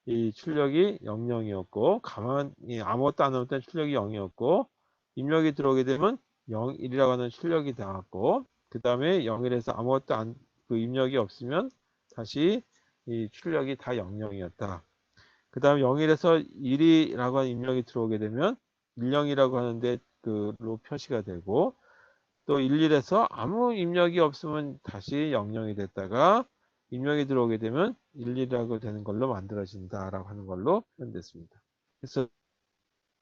이 출력이 00이었고, 가만히 아무것도 안 넣을 때 출력이 0이었고, 입력이 들어오게 되면 01이라고 하는 출력이 나왔고, 그 다음에 01에서 아무것도 그 입력이 없으면 다시 이 출력이 다 00이었다. 그 다음에 01에서 1이라고 하는 입력이 들어오게 되면 10이라고 하는데 그로 표시가 되고, 또 11에서 아무 입력이 없으면 다시 00이 됐다가 입력이 들어오게 되면 11이라고 되는 걸로 만들어진다라고 하는 걸로 표현됐습니다. 그래서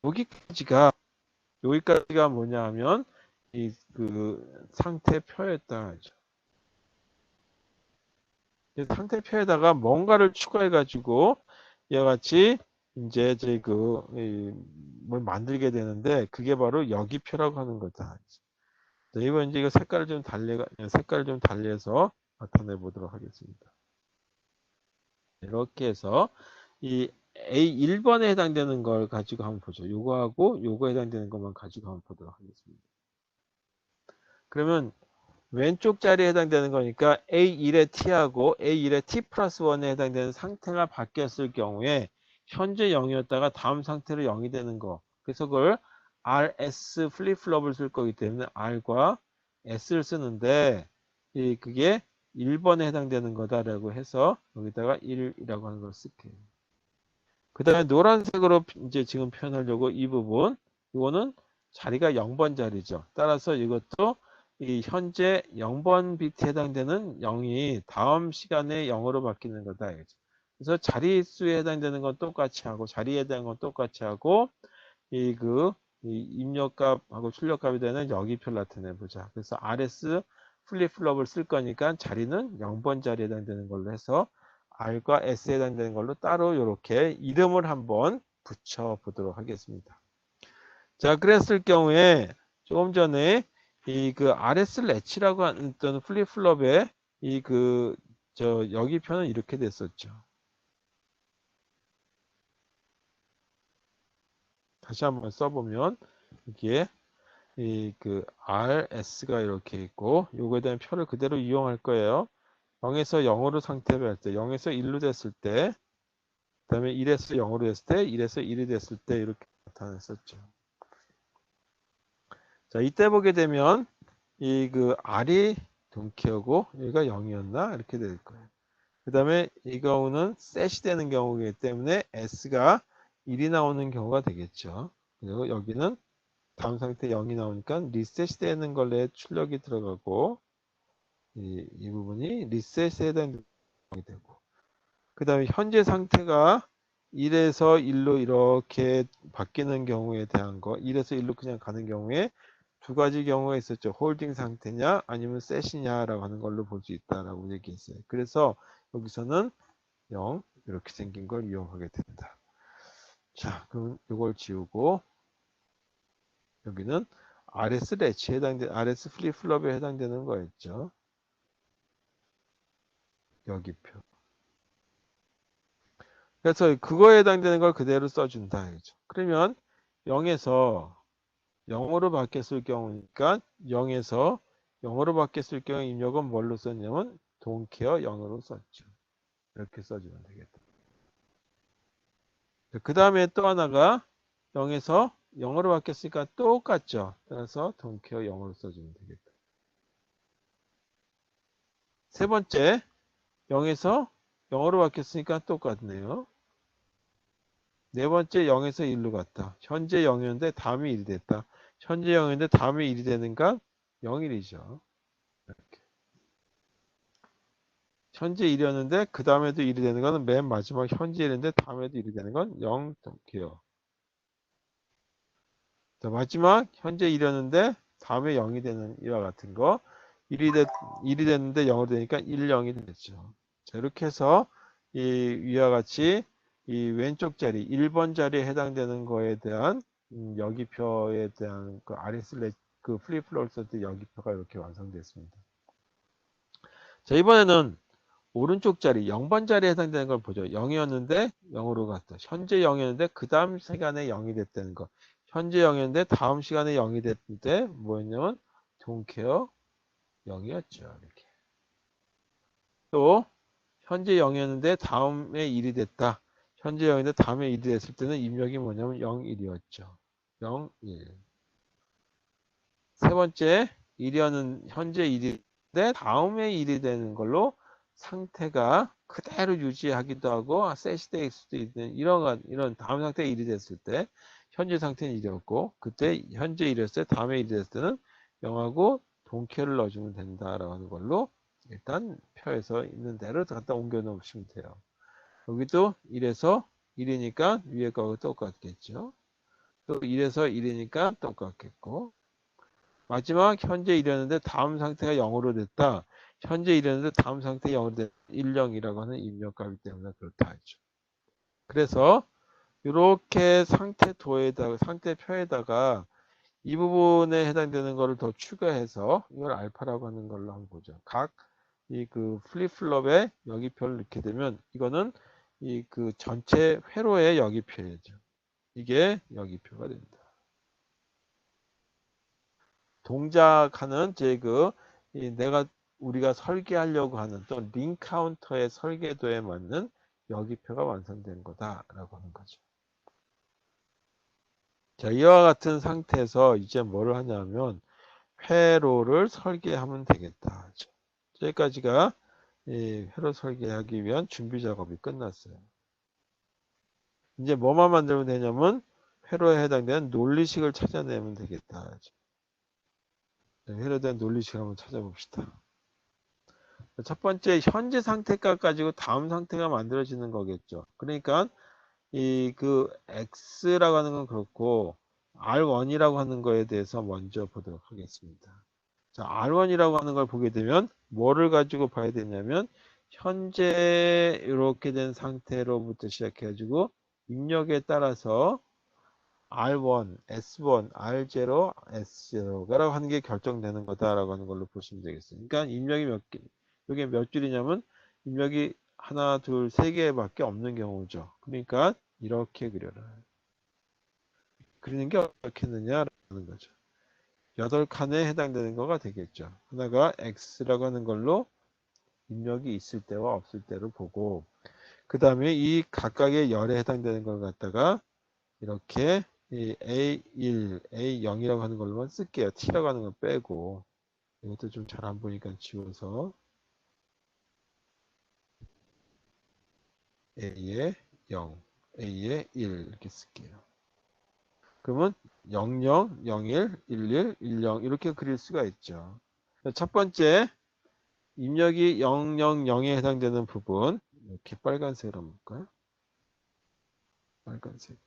여기까지가 뭐냐 하면 이 그 상태표였다 하죠. 상태표에다가 뭔가를 추가해 가지고 이와 같이 이제 뭘 만들게 되는데 그게 바로 여기표라고 하는 거다. 자, 이번 이제 이거 색깔을 좀 달리해서 나타내 보도록 하겠습니다. 이렇게 해서 이 A1번에 해당되는 걸 가지고 한번 보죠. 요거하고 요거에 해당되는 것만 가지고 한번 보도록 하겠습니다. 그러면 왼쪽 자리에 해당되는 거니까 A1의 T하고 A1의 T 플러스 1에 해당되는 상태가 바뀌었을 경우에 현재 0이었다가 다음 상태로 0이 되는 거. 그래서 그걸 RS 플립플롭을 쓸 거기 때문에 R과 S를 쓰는데 그게 1번에 해당되는 거다라고 해서 여기다가 1이라고 하는 걸 쓸게요. 그 다음에 노란색으로 이제 지금 표현하려고 이 부분, 이거는 자리가 0번 자리죠. 따라서 이것도 이 현재 0번 비트에 해당되는 0이 다음 시간에 0으로 바뀌는 거다. 그래서 자릿수에 해당되는 건 똑같이 하고, 자리에 해당하는 건 똑같이 하고, 이 입력값하고 출력값이 되는 여기표를 나타내 보자. 그래서 RS 플립플롭을 쓸 거니까 자리는 0번 자리에 해당되는 걸로 해서 R과 S에 해당되는 걸로 따로 이렇게 이름을 한번 붙여 보도록 하겠습니다. 자, 그랬을 경우에 조금 전에 RS 렛치라고 했던 플립플롭의 여기표는 이렇게 됐었죠. 다시 한번 써보면 이게 RS가 이렇게 있고 요거에 대한 표를 그대로 이용할 거예요. 0에서 0으로 상태를 할 때, 0에서 1로 됐을 때, 그 다음에 1에서 0으로 됐을 때, 1에서 1이 됐을 때 이렇게 나타냈었죠. 자, 이때 보게 되면 R이 동키하고 여기가 0이었나? 이렇게 될 거예요. 그 다음에 이 경우는 셋이 되는 경우이기 때문에 S가 1이 나오는 경우가 되겠죠. 그리고 여기는 다음 상태 0이 나오니까 리셋이 되는 걸로 출력이 들어가고 이 부분이 리셋에 해당되는 경우가 되고 그 다음에 현재 상태가 1에서 1로 이렇게 바뀌는 경우에 대한 거 1에서 1로 그냥 가는 경우에 두 가지 경우가 있었죠. 홀딩 상태냐 아니면 셋이냐라고 하는 걸로 볼 수 있다라고 얘기했어요. 그래서 여기서는 0 이렇게 생긴 걸 이용하게 된다. 자, 그럼 이걸 지우고 여기는 RS 렛치에 해당되는 RS 플립플롭에 해당되는 거였죠. 여기표. 그래서 그거에 해당되는 걸 그대로 써준다. 그렇죠? 그러면 0에서 0으로 바뀌었을 경우니까 0에서 0으로 바뀌었을 경우 입력은 뭘로 썼냐면 동케어 0으로 썼죠. 이렇게 써주면 되겠다. 그 다음에 또 하나가 0에서 0으로 바뀌었으니까 똑같죠. 따라서 동케어 0으로 써주면 되겠다. 세 번째 0에서 0으로 바뀌었으니까 똑같네요. 네 번째 0에서 1로 갔다. 현재 0이었는데 다음이 1이 됐다. 현재 0인데 다음에 1이 되는가? 0일이죠. 이렇게. 현재 1이었는데 그 다음에도 1이 되는 거는 맨 마지막 현재 1인데 다음에도 1이 되는 건 0. 동키요. 자, 마지막 현재 1이었는데 다음에 0이 되는 이와 같은 거 1이 됐는데 0으로 되니까 1, 0이 됐죠. 자, 이렇게 해서 위와 같이 이 왼쪽 자리 1번 자리에 해당되는 거에 대한 여기표에 대한 그 플립플롭을 쓸 때 여기표가 이렇게 완성됐습니다. 자, 이번에는 오른쪽 자리 0번 자리에 해당되는 걸 보죠. 0이었는데 0으로 갔다. 현재 0이었는데 그 다음 시간에 0이 됐다는 거. 현재 0이었는데 다음 시간에 0이 됐을 때 뭐였냐면 don't care 0이었죠. 이렇게. 또 현재 0이었는데 다음에 1이 됐다. 현재 0인데 다음에 1이 됐을 때는 입력이 뭐냐면 0, 1이었죠. 0, 1. 세 번째, 1이었는 현재 1인데 다음에 1이 되는 걸로 상태가 그대로 유지하기도 하고 셋이 될 수도 있는 이런 다음 상태 1이 됐을 때 현재 상태는 1이었고 그때 현재 1이었을 때 다음에 1이 됐을 때는 0하고 동캐를 넣어주면 된다라고 하는 걸로 일단 표에서 있는 대로 갖다 옮겨 놓으시면 돼요. 여기도 1에서 1이니까 위에 거하고 똑같겠죠. 또 1에서 1이니까 똑같겠고 마지막 현재 1이었는데 다음 상태가 0으로 됐다. 현재 1이었는데 다음 상태 0으로 됐다. 1, 0이라고 하는 입력값이기 때문에 그렇다 하죠. 그래서 이렇게 상태도에다가 상태표에다가 이 부분에 해당되는 거를 더 추가해서 이걸 알파라고 하는 걸로 한번 보죠. 각 이 그 플립플롭에 여기표를 넣게 되면 이거는 이 그 전체 회로의 여기표죠. 이게 여기표가 됩니다. 동작하는 내가 우리가 설계하려고 하는 또 링 카운터의 설계도에 맞는 여기표가 완성된 거다라고 하는 거죠. 자, 이와 같은 상태에서 이제 뭐를 하냐면 회로를 설계하면 되겠다. 여기까지가 이 회로 설계하기 위한 준비 작업이 끝났어요. 이제 뭐만 만들면 되냐면 회로에 해당되는 논리식을 찾아내면 되겠다. 회로에 대한 논리식 한번 찾아봅시다. 첫 번째 현재 상태값 가지고 다음 상태가 만들어지는 거겠죠. 그러니까 이 그 x라고 하는 건 그렇고 r1이라고 하는 거에 대해서 먼저 보도록 하겠습니다. 자, r1이라고 하는 걸 보게 되면 뭐를 가지고 봐야 되냐면 현재 이렇게 된 상태로부터 시작해 가지고 입력에 따라서 R1, S1, R0, S0라고 하는 게 결정되는 거다라고 하는 걸로 보시면 되겠어요. 그러니까 입력이 이게 몇 줄이냐면 입력이 하나, 둘, 세 개밖에 없는 경우죠. 그러니까 이렇게 그려라. 그리는 게 어떻게 했느냐라는 거죠. 8칸에 해당되는 거가 되겠죠. 하나가 X라고 하는 걸로 입력이 있을 때와 없을 때를 보고 그 다음에 이 각각의 열에 해당되는 걸 갖다가 이렇게 이 A1, A0이라고 하는 걸로만 쓸게요. T라고 하는 건 빼고 이것도 좀 잘 안 보니까 지워서 A의 0, A의 1 이렇게 쓸게요. 그러면 00, 01, 11, 10 이렇게 그릴 수가 있죠. 첫 번째 입력이 000에 해당되는 부분 이렇게 빨간색으로 볼까요? 빨간색.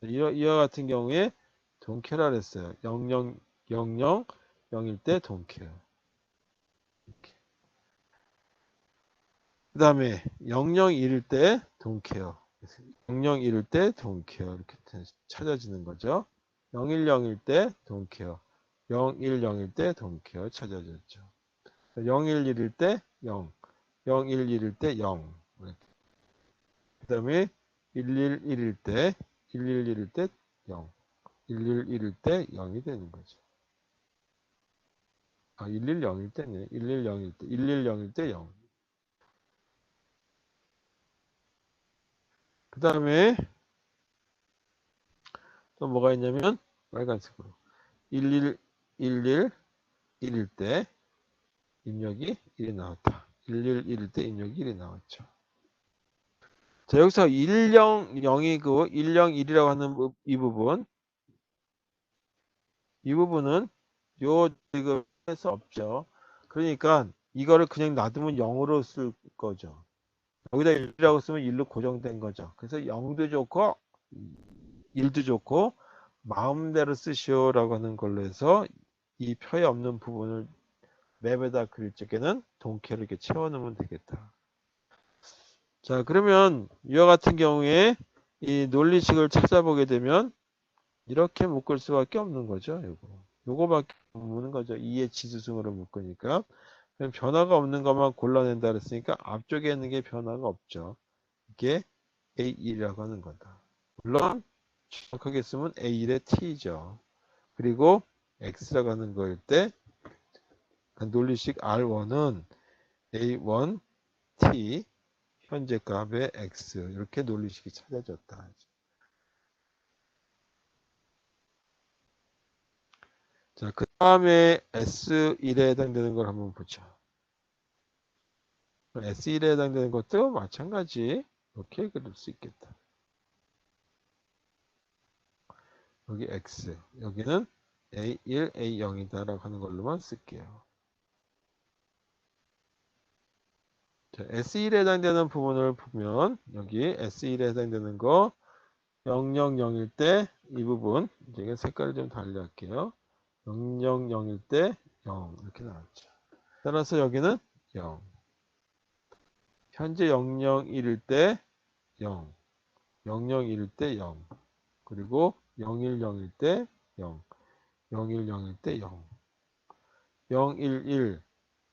이와 같은 경우에 동캐라 했어요. 00, 00, 0일 때 동캐. 그 다음에 001일 때 동캐어. 001일 때 동캐어. 이렇게 찾아지는 거죠. 010일 때 동캐어. 010일 때 동캐어 찾아졌죠. 011일 때 0. 011일 때 0. 그 다음에 111일 때 111일 때 0. 111일 때 0이 되는 거죠. 110일 때네. 110일 때 110일 때 0. 그 다음에 또 뭐가 있냐면 빨간색으로 1111 1일 때 입력이 1이 나왔다. 111일 때 입력이 1이 나왔죠. 자, 여기서 100이고 101이라고 하는 이 부분은 요 지금 해서 없죠. 그러니까 이거를 그냥 놔두면 0으로 쓸 거죠. 여기다 1이라고 쓰면 1로 고정된 거죠. 그래서 0도 좋고 1도 좋고 마음대로 쓰시오라고 하는 걸로 해서 이 표에 없는 부분을 맵에다 그릴 적에는 동캐를 이렇게 채워넣으면 되겠다. 자, 그러면 이와 같은 경우에 이 논리식을 찾아보게 되면 이렇게 묶을 수밖에 없는 거죠. 요거밖에 없는 거죠. 2의 지수승으로 묶으니까. 변화가 없는 것만 골라낸다 그랬으니까 앞쪽에 있는 게 변화가 없죠. 이게 A1이라고 하는 거다. 물론 정확하게 쓰면 A1의 T죠. 그리고 x라고 하는 거일 때 그 논리식 R1은 A1t 현재 값의 x 이렇게 논리식이 찾아졌다. 자, 그 다음에 S1에 해당되는 걸 한번 보자. S1에 해당되는 것도 마찬가지 이렇게 그릴 수 있겠다. 여기 x, 여기는 A1, A0이다 라고 하는 걸로만 쓸게요. 자, S1에 해당되는 부분을 보면 여기 S1에 해당되는 거 0, 0, 0일 때 이 부분 이제 색깔을 좀 달리할게요. 0, 0, 0일 때 0 이렇게 나왔죠. 따라서 여기는 0. 현재 0, 0, 1일 때 0. 0, 0, 1일 때 0. 그리고 0, 1, 0일 때 0. 0, 1, 0일 때 0. 0, 1, 1.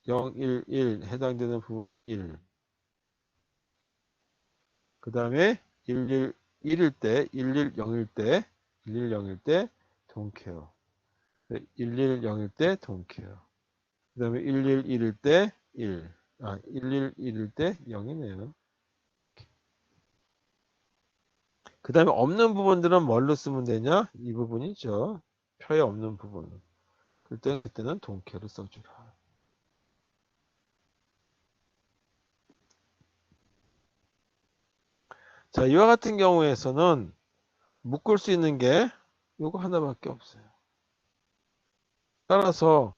0, 1, 1 해당되는 부분 1. 그 다음에 1, 1, 1일 때, 1, 1, 0일 때, 1, 1, 0일 때 don't care. 1, 1, 0일 때 don't care. 그 다음에 1, 1, 1일 때 1. 1, 1, 1일 때 0이네요. 그 다음에 없는 부분들은 뭘로 쓰면 되냐? 이 부분이죠. 표에 없는 부분. 그때는 don't care를 써주라. 자, 이와 같은 경우에서는 묶을 수 있는 게 이거 하나밖에 없어요. 따라서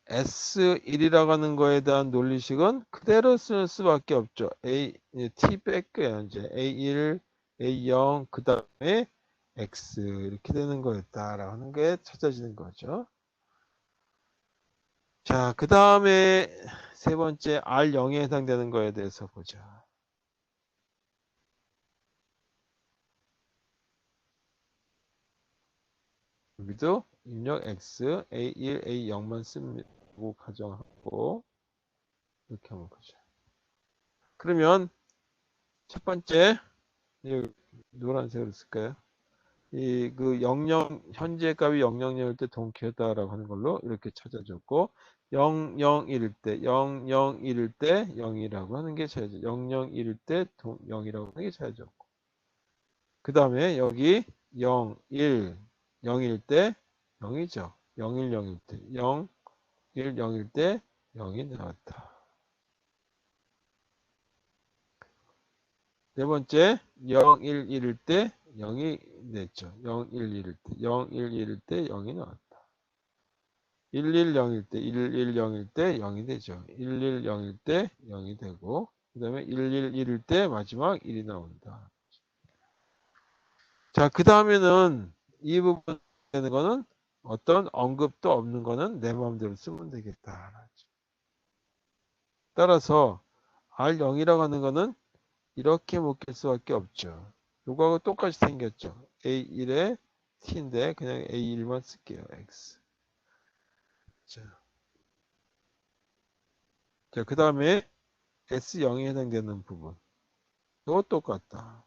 S1이라고 하는 거에 대한 논리식은 그대로 쓸 수밖에 없죠. T 뺄게요. 이제 A1, A0, 그 다음에 X 이렇게 되는 거였다라고 하는 게 찾아지는 거죠. 자, 그 다음에 세 번째 R0에 해당되는 거에 대해서 보자. 여기도 입력 X, A1, A0만 쓰고 가정하고 이렇게 한번 보자. 그러면 첫 번째 노란색으로 쓸까요? 그 00 현재 값이 000일 때 동키였다라고 하는 걸로 이렇게 찾아줬고 001일 때 001일 때 0이라고 하는 게 찾아져. 001일 때 0이라고 하는 게 찾아졌고 그 다음에 여기 01 0일 때 0이죠. 01 0일 때 0 1 0일 때 0이 나왔다. 네 번째 011일 때 0이 냈죠. 011일 때 011일 때 0이 나왔다. 110일 때 110일 때 0이 되죠. 110일 때 0이 되고 그 다음에 111일 때 마지막 1이 나온다. 자, 그 다음에는 이 부분 되는 거는 어떤 언급도 없는 거는 내 마음대로 쓰면 되겠다. 따라서 R0이라고 하는 거는 이렇게 묶일 수밖에 없죠. 요거하고 똑같이 생겼죠. A1에 T인데 그냥 A1만 쓸게요. X. 자, 그 다음에 S0에 해당되는 부분. 이거 똑같다.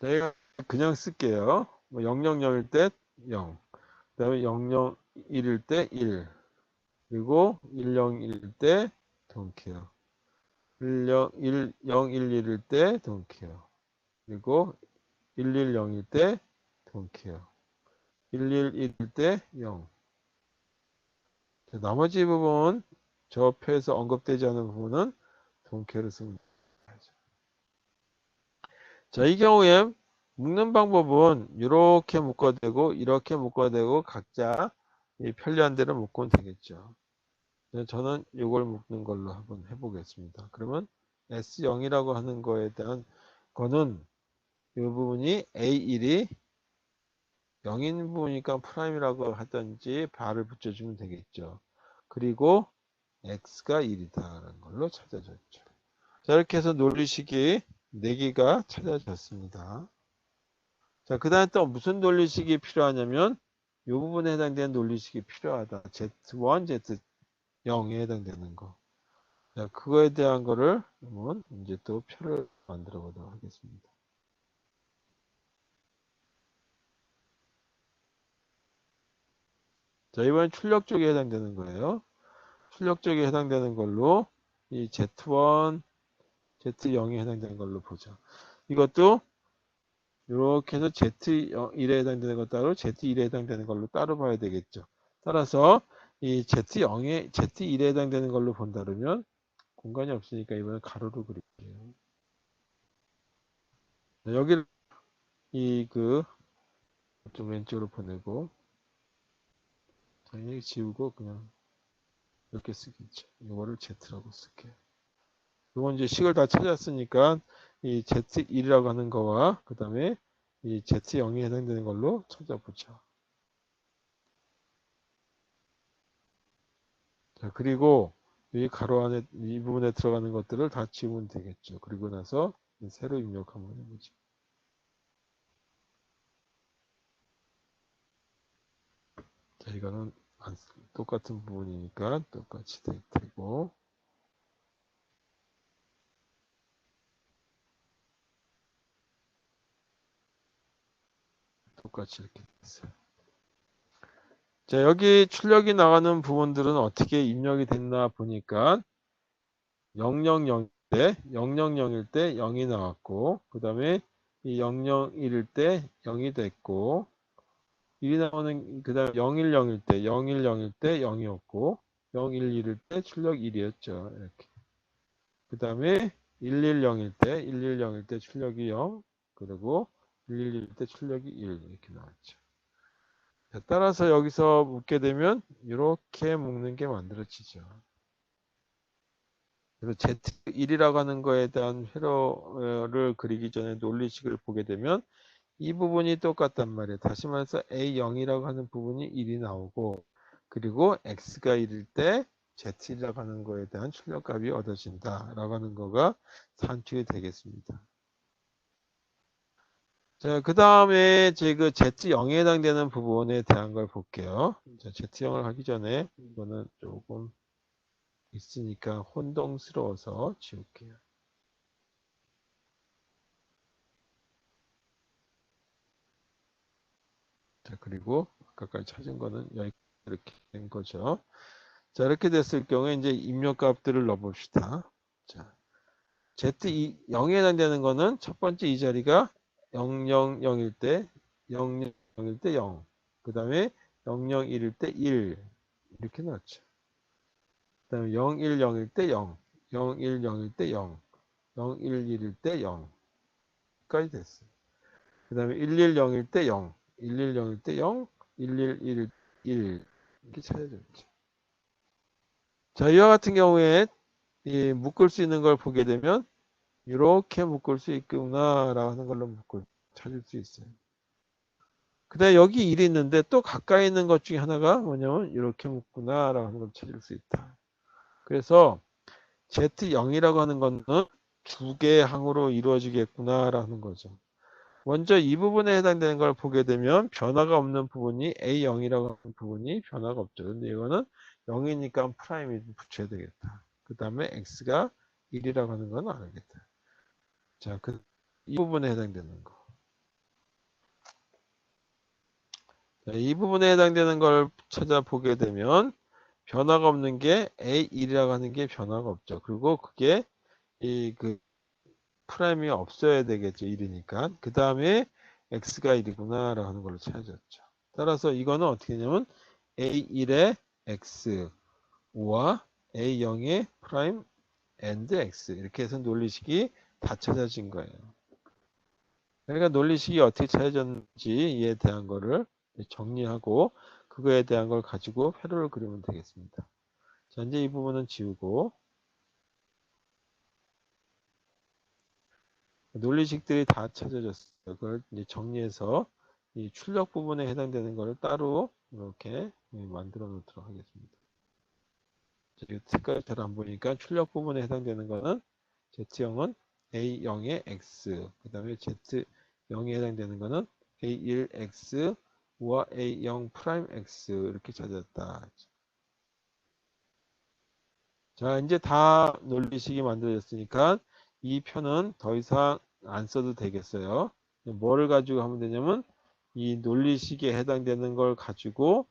내가 그냥 쓸게요. 뭐 000일 때 0. 그 다음에 001일 때 1. 그리고 101일 때 don't care. 101일 때 don't care. 그리고 110일 때 don't care. 111일 때 0. 자, 나머지 부분 저 표에서 언급되지 않은 부분은 don't care를 쓰면 됩니다. 자, 이 경우에 묶는 방법은 이렇게 묶어대고 이렇게 묶어대고 각자 편리한 대로 묶으면 되겠죠. 저는 이걸 묶는 걸로 한번 해보겠습니다. 그러면 S0이라고 하는 거에 대한 거는 이 부분이 A1이 0인 부분이니까 프라임이라고 하든지 발을 붙여주면 되겠죠. 그리고 X가 1이다라는 걸로 찾아졌죠. 자, 이렇게 해서 논리식이 4개가 찾아졌습니다. 자, 그 다음에 또 무슨 논리식이 필요하냐면 이 부분에 해당되는 논리식이 필요하다. Z1, Z0에 해당되는 거. 자, 그거에 대한 거를 한번 이제 또 표를 만들어 보도록 하겠습니다. 자, 이번엔 출력 쪽에 해당되는 거예요. 출력 쪽에 해당되는 걸로 이 Z1, Z0에 해당되는 걸로 보죠. 이것도 이렇게 해서 Z1에 해당되는 것 따로 Z1에 해당되는 걸로 따로 봐야 되겠죠. 따라서 이 Z1에 해당되는 걸로 본다면 공간이 없으니까 이번엔 가로로 그릴게요. 여기를 좀 왼쪽으로 보내고 당연히 지우고 그냥 이렇게 쓰겠죠. 이거를 Z라고 쓸게요. 이건 이제 식을 다 찾았으니까 이 Z1이라고 하는 거와 그 다음에 이 Z0에 해당되는 걸로 찾아보죠. 자, 그리고 이 가로 안에 이 부분에 들어가는 것들을 다 지우면 되겠죠. 그리고 나서 새로 입력 한번 해보죠. 자, 이거는 똑같은 부분이니까 똑같이 될 테고 똑같이 이렇게 됐어요. 자, 여기 출력이 나가는 부분들은 어떻게 입력이 됐나 보니까 000일 때 000일 때 0이 나왔고 그 다음에 이 001일 때 0이 됐고 1이 나오는 그 다음에 010일 때 010일 때 0이었고 011일 때 출력 1이었죠. 이렇게. 그 다음에 110일 때 110일 때 출력이 0 그리고 111일 때 출력이 1 이렇게 나왔죠. 자, 따라서 여기서 묶게 되면 이렇게 묶는 게 만들어지죠. 그래서 Z1이라고 하는 거에 대한 회로를 그리기 전에 논리식을 보게 되면 이 부분이 똑같단 말이에요. 다시 말해서 A0이라고 하는 부분이 1이 나오고 그리고 X가 1일 때 Z1이라고 하는 거에 대한 출력값이 얻어진다 라고 하는 거가 산출이 되겠습니다. 자, 그 다음에 그 Z0에 해당되는 부분에 대한 걸 볼게요. 자, Z0을 하기 전에 이거는 조금 있으니까 혼동스러워서 지울게요. 자, 그리고 아까까지 찾은 거는 여기 이렇게 된 거죠. 자, 이렇게 됐을 경우에 이제 입력값들을 넣어봅시다. 자, Z0에 해당되는 거는 첫 번째 이 자리가 000일 때 000일 때 0. 그 다음에 001일 때 1. 이렇게 넣었죠. 그 다음에 010일 때 0. 010일 때 0. 011일 때 0까지 됐어요. 그 다음에 110일 때 0. 110일 때 0. 111일 때 1. 이렇게 찾아졌죠. 자, 이와 같은 경우에 이 묶을 수 있는 걸 보게 되면 이렇게 묶을 수 있구나라고 하는 걸로 찾을 수 있어요. 그 다음에 여기 1이 있는데 또 가까이 있는 것 중에 하나가 뭐냐면 이렇게 묶구나라고 하는 걸 찾을 수 있다. 그래서 Z0이라고 하는 거는 두 개의 항으로 이루어지겠구나라는 거죠. 먼저 이 부분에 해당되는 걸 보게 되면 변화가 없는 부분이 A0이라고 하는 부분이 변화가 없죠. 근데 이거는 0이니까 프라임이 붙여야 되겠다. 그 다음에 X가 1이라고 하는 건 알겠다. 자, 이 부분에 해당되는 거. 자, 이 부분에 해당되는 걸 찾아보게 되면 변화가 없는 게 A1이라고 하는 게 변화가 없죠. 그리고 그게 프라임이 없어야 되겠죠. 1이니까. 그 다음에 X가 1이구나 라고 하는 걸로 찾아졌죠. 따라서 이거는 어떻게 되냐면 A1의 X와 A0의 프라임 and X 이렇게 해서 논리식이 다 찾아진 거예요. 그러니까 논리식이 어떻게 찾아졌는지에 대한 거를 정리하고 그거에 대한 걸 가지고 회로를 그리면 되겠습니다. 자, 이제 이 부분은 지우고 논리식들이 다 찾아졌어요. 그걸 이제 정리해서 이 출력 부분에 해당되는 것을 따로 이렇게 만들어 놓도록 하겠습니다. 이 색깔이 잘 안 보니까 출력 부분에 해당되는 거는 Z0은 A0의 X, 그 다음에 Z0에 해당되는 거는 A1X와 A0 프라임 X 이렇게 찾았다. 자, 이제 다 논리식이 만들어졌으니까 이 표는 더 이상 안 써도 되겠어요. 뭐를 가지고 하면 되냐면 이 논리식에 해당되는 걸 가지고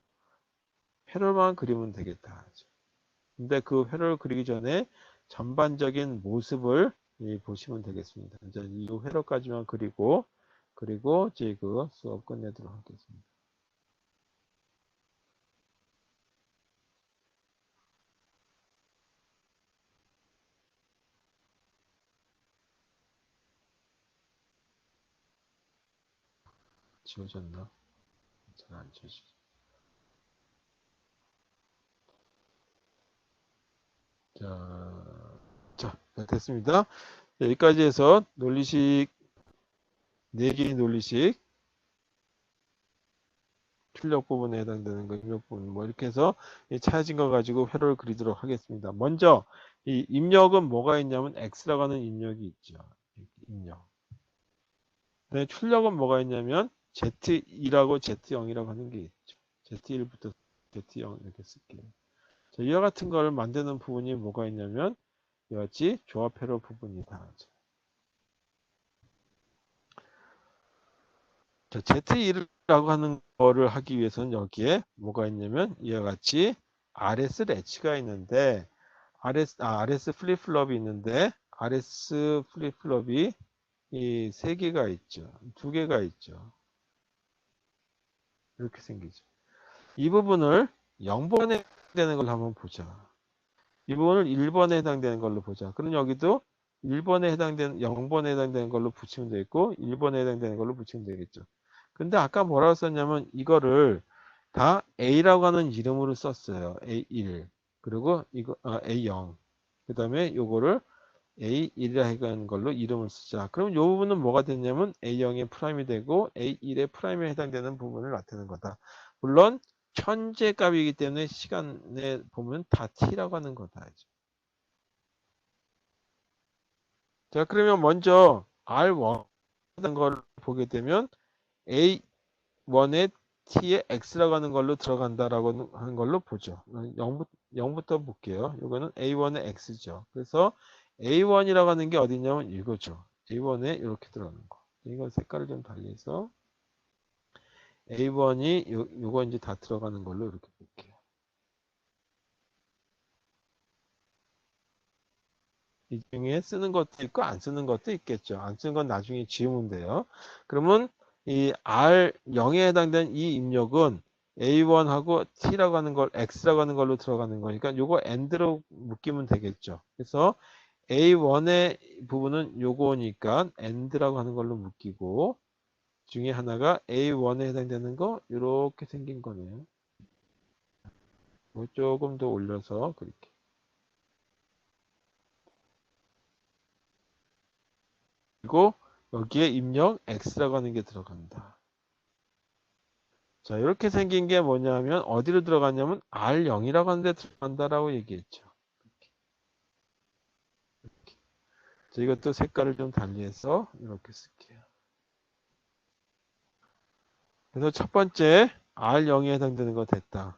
회로만 그리면 되겠다. 근데 그 회로를 그리기 전에 전반적인 모습을 보시면 되겠습니다. 이제 이 회로까지만 그리고 이제 그 수업 끝내도록 하겠습니다. 지워졌나? 잘 안 지워지죠. 자, 됐습니다. 여기까지 해서 논리식 4개의 논리식 출력 부분에 해당되는 거, 입력 부분 뭐 이렇게 해서 찾아진 거 가지고 회로를 그리도록 하겠습니다. 먼저 이 입력은 뭐가 있냐면 x라고 하는 입력이 있죠. 입력. 네, 출력은 뭐가 있냐면 Z2라고 Z0이라고 하는 게 있죠. Z1부터 Z0 이렇게 쓸게요. 자, 이와 같은 걸 만드는 부분이 뭐가 있냐면 이와 같이 조합 회로 부분이다. 자, Z1이라고 하는 거를 하기 위해서는 여기에 뭐가 있냐면 이와 같이 RS 래치가 있는데 RS 플립플롭이 있는데 RS 플립플롭이 이 3개가 있죠. 2개가 있죠. 이렇게 생기죠. 이 부분을 0번에 해당되는 걸로 한번 보자. 이 부분을 1번에 해당되는 걸로 보자. 그럼 여기도 1번에 해당되는 0번에 해당되는 걸로 붙이면 되겠고 1번에 해당되는 걸로 붙이면 되겠죠. 근데 아까 뭐라고 썼냐면 이거를 다 A라고 하는 이름으로 썼어요. A1 그리고 이거 A0 그 다음에 요거를 A1이라 하는 걸로 이름을 쓰자. 그럼 이 부분은 뭐가 됐냐면 A0의 프라임이 되고 A1의 프라임에 해당되는 부분을 나타내는 거다. 물론 현재 값이기 때문에 시간에 보면 다 t라고 하는 거다. 자, 그러면 먼저 R1 하는 걸 보게 되면 A1에 t에 x라고 하는 걸로 들어간다라고 하는 걸로 보죠. 0부터 볼게요. 이거는 A1의 x죠. 그래서 A1이라고 하는 게 어디냐면 이거죠. A1에 이렇게 들어가는 거. 이건 색깔을 좀 달리해서 A1이 요거 이제 다 들어가는 걸로 이렇게 볼게요. 이 중에 쓰는 것도 있고 안 쓰는 것도 있겠죠. 안 쓰는 건 나중에 지우면 돼요. 그러면 이 R0에 해당되는 이 입력은 A1하고 T라고 하는 걸 X라고 하는 걸로 들어가는 거니까 요거 AND로 묶이면 되겠죠. 그래서 A1의 부분은 요거니까 AND라고 하는 걸로 묶이고 중에 하나가 A1에 해당되는 거 이렇게 생긴 거네요. 뭐 조금 더 올려서 그렇게. 그리고 여기에 입력 X라고 하는 게 들어간다. 자, 이렇게 생긴 게 뭐냐면 어디로 들어갔냐면 R0이라고 하는 데 들어간다라고 얘기했죠. 이렇게. 자, 이것도 색깔을 좀 달리해서 이렇게 쓸게요. 그래서 첫 번째 R0에 해당되는 거 됐다.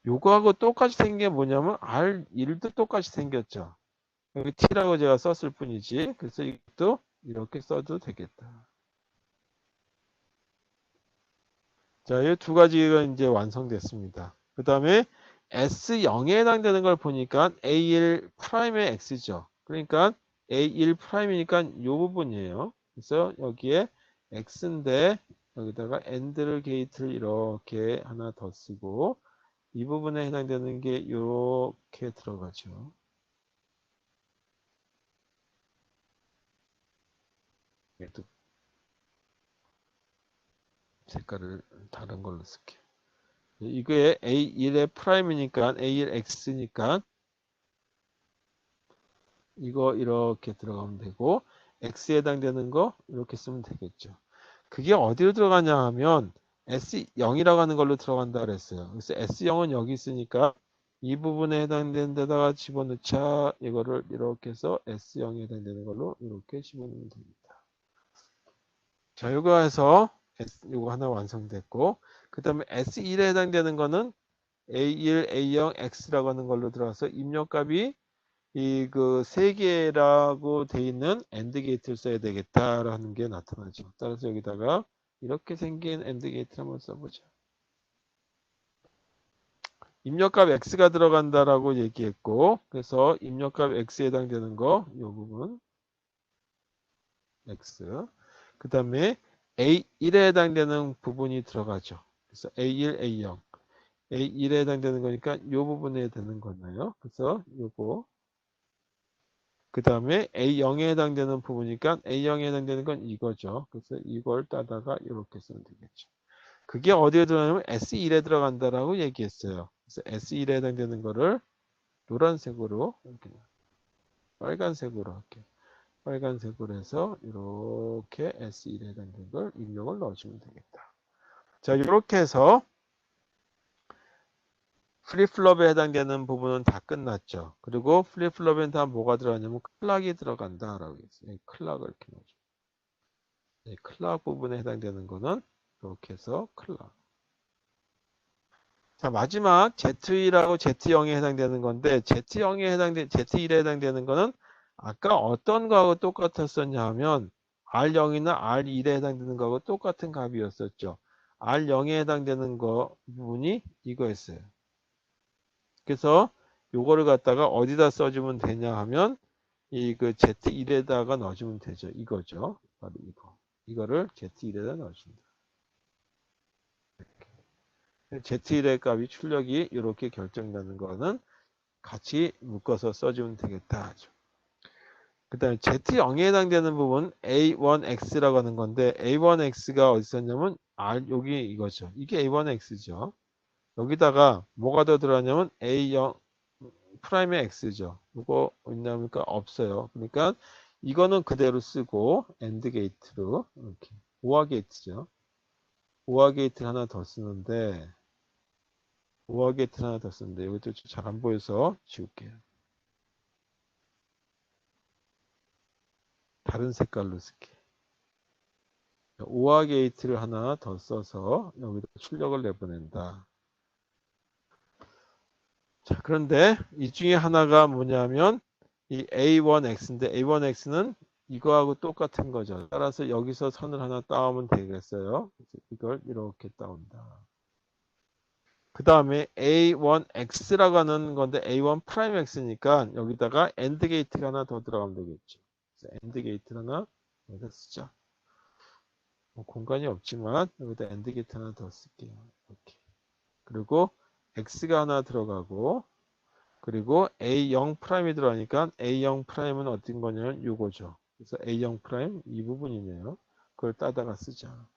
요거하고 똑같이 생긴 게 뭐냐면 R1도 똑같이 생겼죠. 여기 T라고 제가 썼을 뿐이지. 그래서 이것도 이렇게 써도 되겠다. 자, 이 두 가지가 이제 완성됐습니다. 그 다음에 S0에 해당되는 걸 보니까 A1 프라임의 X죠. 그러니까 A1 프라임이니까 이 부분이에요. 그래서 여기에 X인데 여기다가 AND를 게이트를 이렇게 하나 더 쓰고 이 부분에 해당되는 게 이렇게 들어가죠. 또 색깔을 다른 걸로 쓸게요. 이게 A1의 프라임이니까 A1 X니까 이거 이렇게 들어가면 되고 X에 해당되는 거 이렇게 쓰면 되겠죠. 그게 어디로 들어가냐 하면 S0이라고 하는 걸로 들어간다 그랬어요. 그래서 S0은 여기 있으니까 이 부분에 해당되는 데다가 집어넣자. 이거를 이렇게 해서 S0에 해당되는 걸로 이렇게 집어넣으면 됩니다. 자, 이거 해서 이거 하나 완성됐고 그 다음에 S1에 해당되는 거는 A1, A0, X라고 하는 걸로 들어가서 입력값이 이 그 세 개라고 돼 있는 AND 게이트를 써야 되겠다라는 게 나타나죠. 따라서 여기다가 이렇게 생긴 AND 게이트를 한번 써보자. 입력값 x가 들어간다라고 얘기했고, 그래서 입력값 x에 해당되는 거, 이 부분 x. 그 다음에 A1에 해당되는 부분이 들어가죠. 그래서 A1, A0. A1에 해당되는 거니까 이 부분에 되는 거나요? 그래서 요거. 그 다음에 A0에 해당되는 부분이니까 A0에 해당되는 건 이거죠. 그래서 이걸 따다가 이렇게 쓰면 되겠죠. 그게 어디에 들어가냐면 S1에 들어간다라고 얘기했어요. 그래서 S1에 해당되는 거를 노란색으로 이렇게 빨간색으로 할게요. 빨간색으로 해서 이렇게 S1에 해당되는 걸 입력을 넣어주면 되겠다. 자, 이렇게 해서 플립플롭에 해당되는 부분은 다 끝났죠. 그리고 플립플롭엔 다 뭐가 들어가냐면 클락이 들어간다라고 했어요. 클락을 이렇게 넣어줘. 클락 부분에 해당되는 거는 이렇게 해서 클락. 자, 마지막 Z1하고 Z0에 해당되는 건데 Z1에 해당되는 거는 아까 어떤 거하고 똑같았었냐 하면 R0이나 R1에 해당되는 거하고 똑같은 값이었었죠. R0에 해당되는 거 부분이 이거였어요. 그래서 요거를 갖다가 어디다 써주면 되냐 하면 이 그 Z1에다가 넣어주면 되죠. 이거죠. 바로 이거. 이거를 Z1에다 넣어준다. Z1의 값이 출력이 이렇게 결정되는 거는 같이 묶어서 써주면 되겠다. 그 다음에 Z0에 해당되는 부분 A1X라고 하는 건데 A1X가 어디 있었냐면 여기 이거죠. 이게 A1X죠. 여기다가 뭐가 더 들어가냐면 A0 프라임의 X죠. 이거 있냐니까 없어요. 그러니까 이거는 그대로 쓰고 AND 게이트로 이렇게 OR 게이트죠. OR 게이트 하나 더 쓰는데 OR 게이트 하나 더 쓰는데 이것도 잘 안 보여서 지울게요. 다른 색깔로 쓸게. OR 게이트를 하나 더 써서 여기다 출력을 내보낸다. 자, 그런데 이 중에 하나가 뭐냐면 이 A1X인데 A1X는 이거하고 똑같은 거죠. 따라서 여기서 선을 하나 따오면 되겠어요. 이걸 이렇게 따온다. 그 다음에 A1X라고 하는 건데 A1 프라임 X니까 여기다가 AND 게이트가 하나 더 들어가면 되겠죠. 그래서 AND 게이트 하나 여기다 쓰자. 뭐 공간이 없지만 여기다 AND 게이트 하나 더 쓸게요. 이렇게. 그리고 X가 하나 들어가고 그리고 A0 프라임이 들어가니까 A0 프라임은 어떤 거냐면 요거죠. 그래서 A0 프라임 이 부분이네요. 그걸 따다가 쓰자.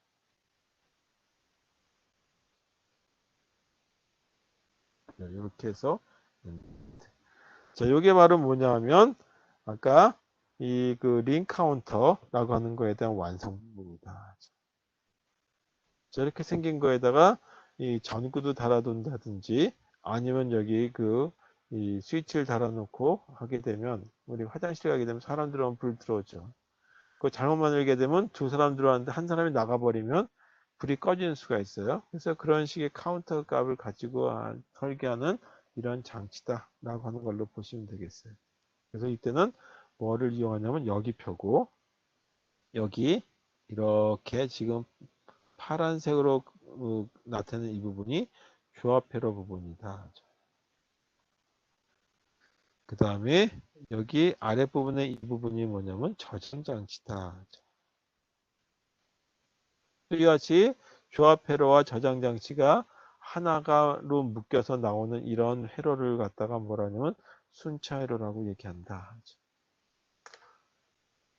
이렇게 해서 자, 요게 바로 뭐냐면 아까 이 그 링 카운터라고 하는 거에 대한 완성입니다. 자, 이렇게 생긴 거에다가 이 전구도 달아둔다든지 아니면 여기 그 이 스위치를 달아놓고 하게 되면 우리 화장실 가게 되면 사람 들어오면 불 들어오죠. 그 잘못 만들게 되면 두 사람 들어왔는데 한 사람이 나가버리면 불이 꺼지는 수가 있어요. 그래서 그런 식의 카운터 값을 가지고 설계하는 이런 장치다라고 하는 걸로 보시면 되겠어요. 그래서 이때는 뭐를 이용하냐면 여기 펴고 여기 이렇게 지금 파란색으로 나타내는 이 부분이 조합회로 부분이다. 그 다음에 여기 아랫부분에 이 부분이 뭐냐면 저장장치다. 이와 같이 조합 회로와 저장 장치가 하나가로 묶여서 나오는 이런 회로를 갖다가 뭐라냐면 순차 회로라고 얘기한다.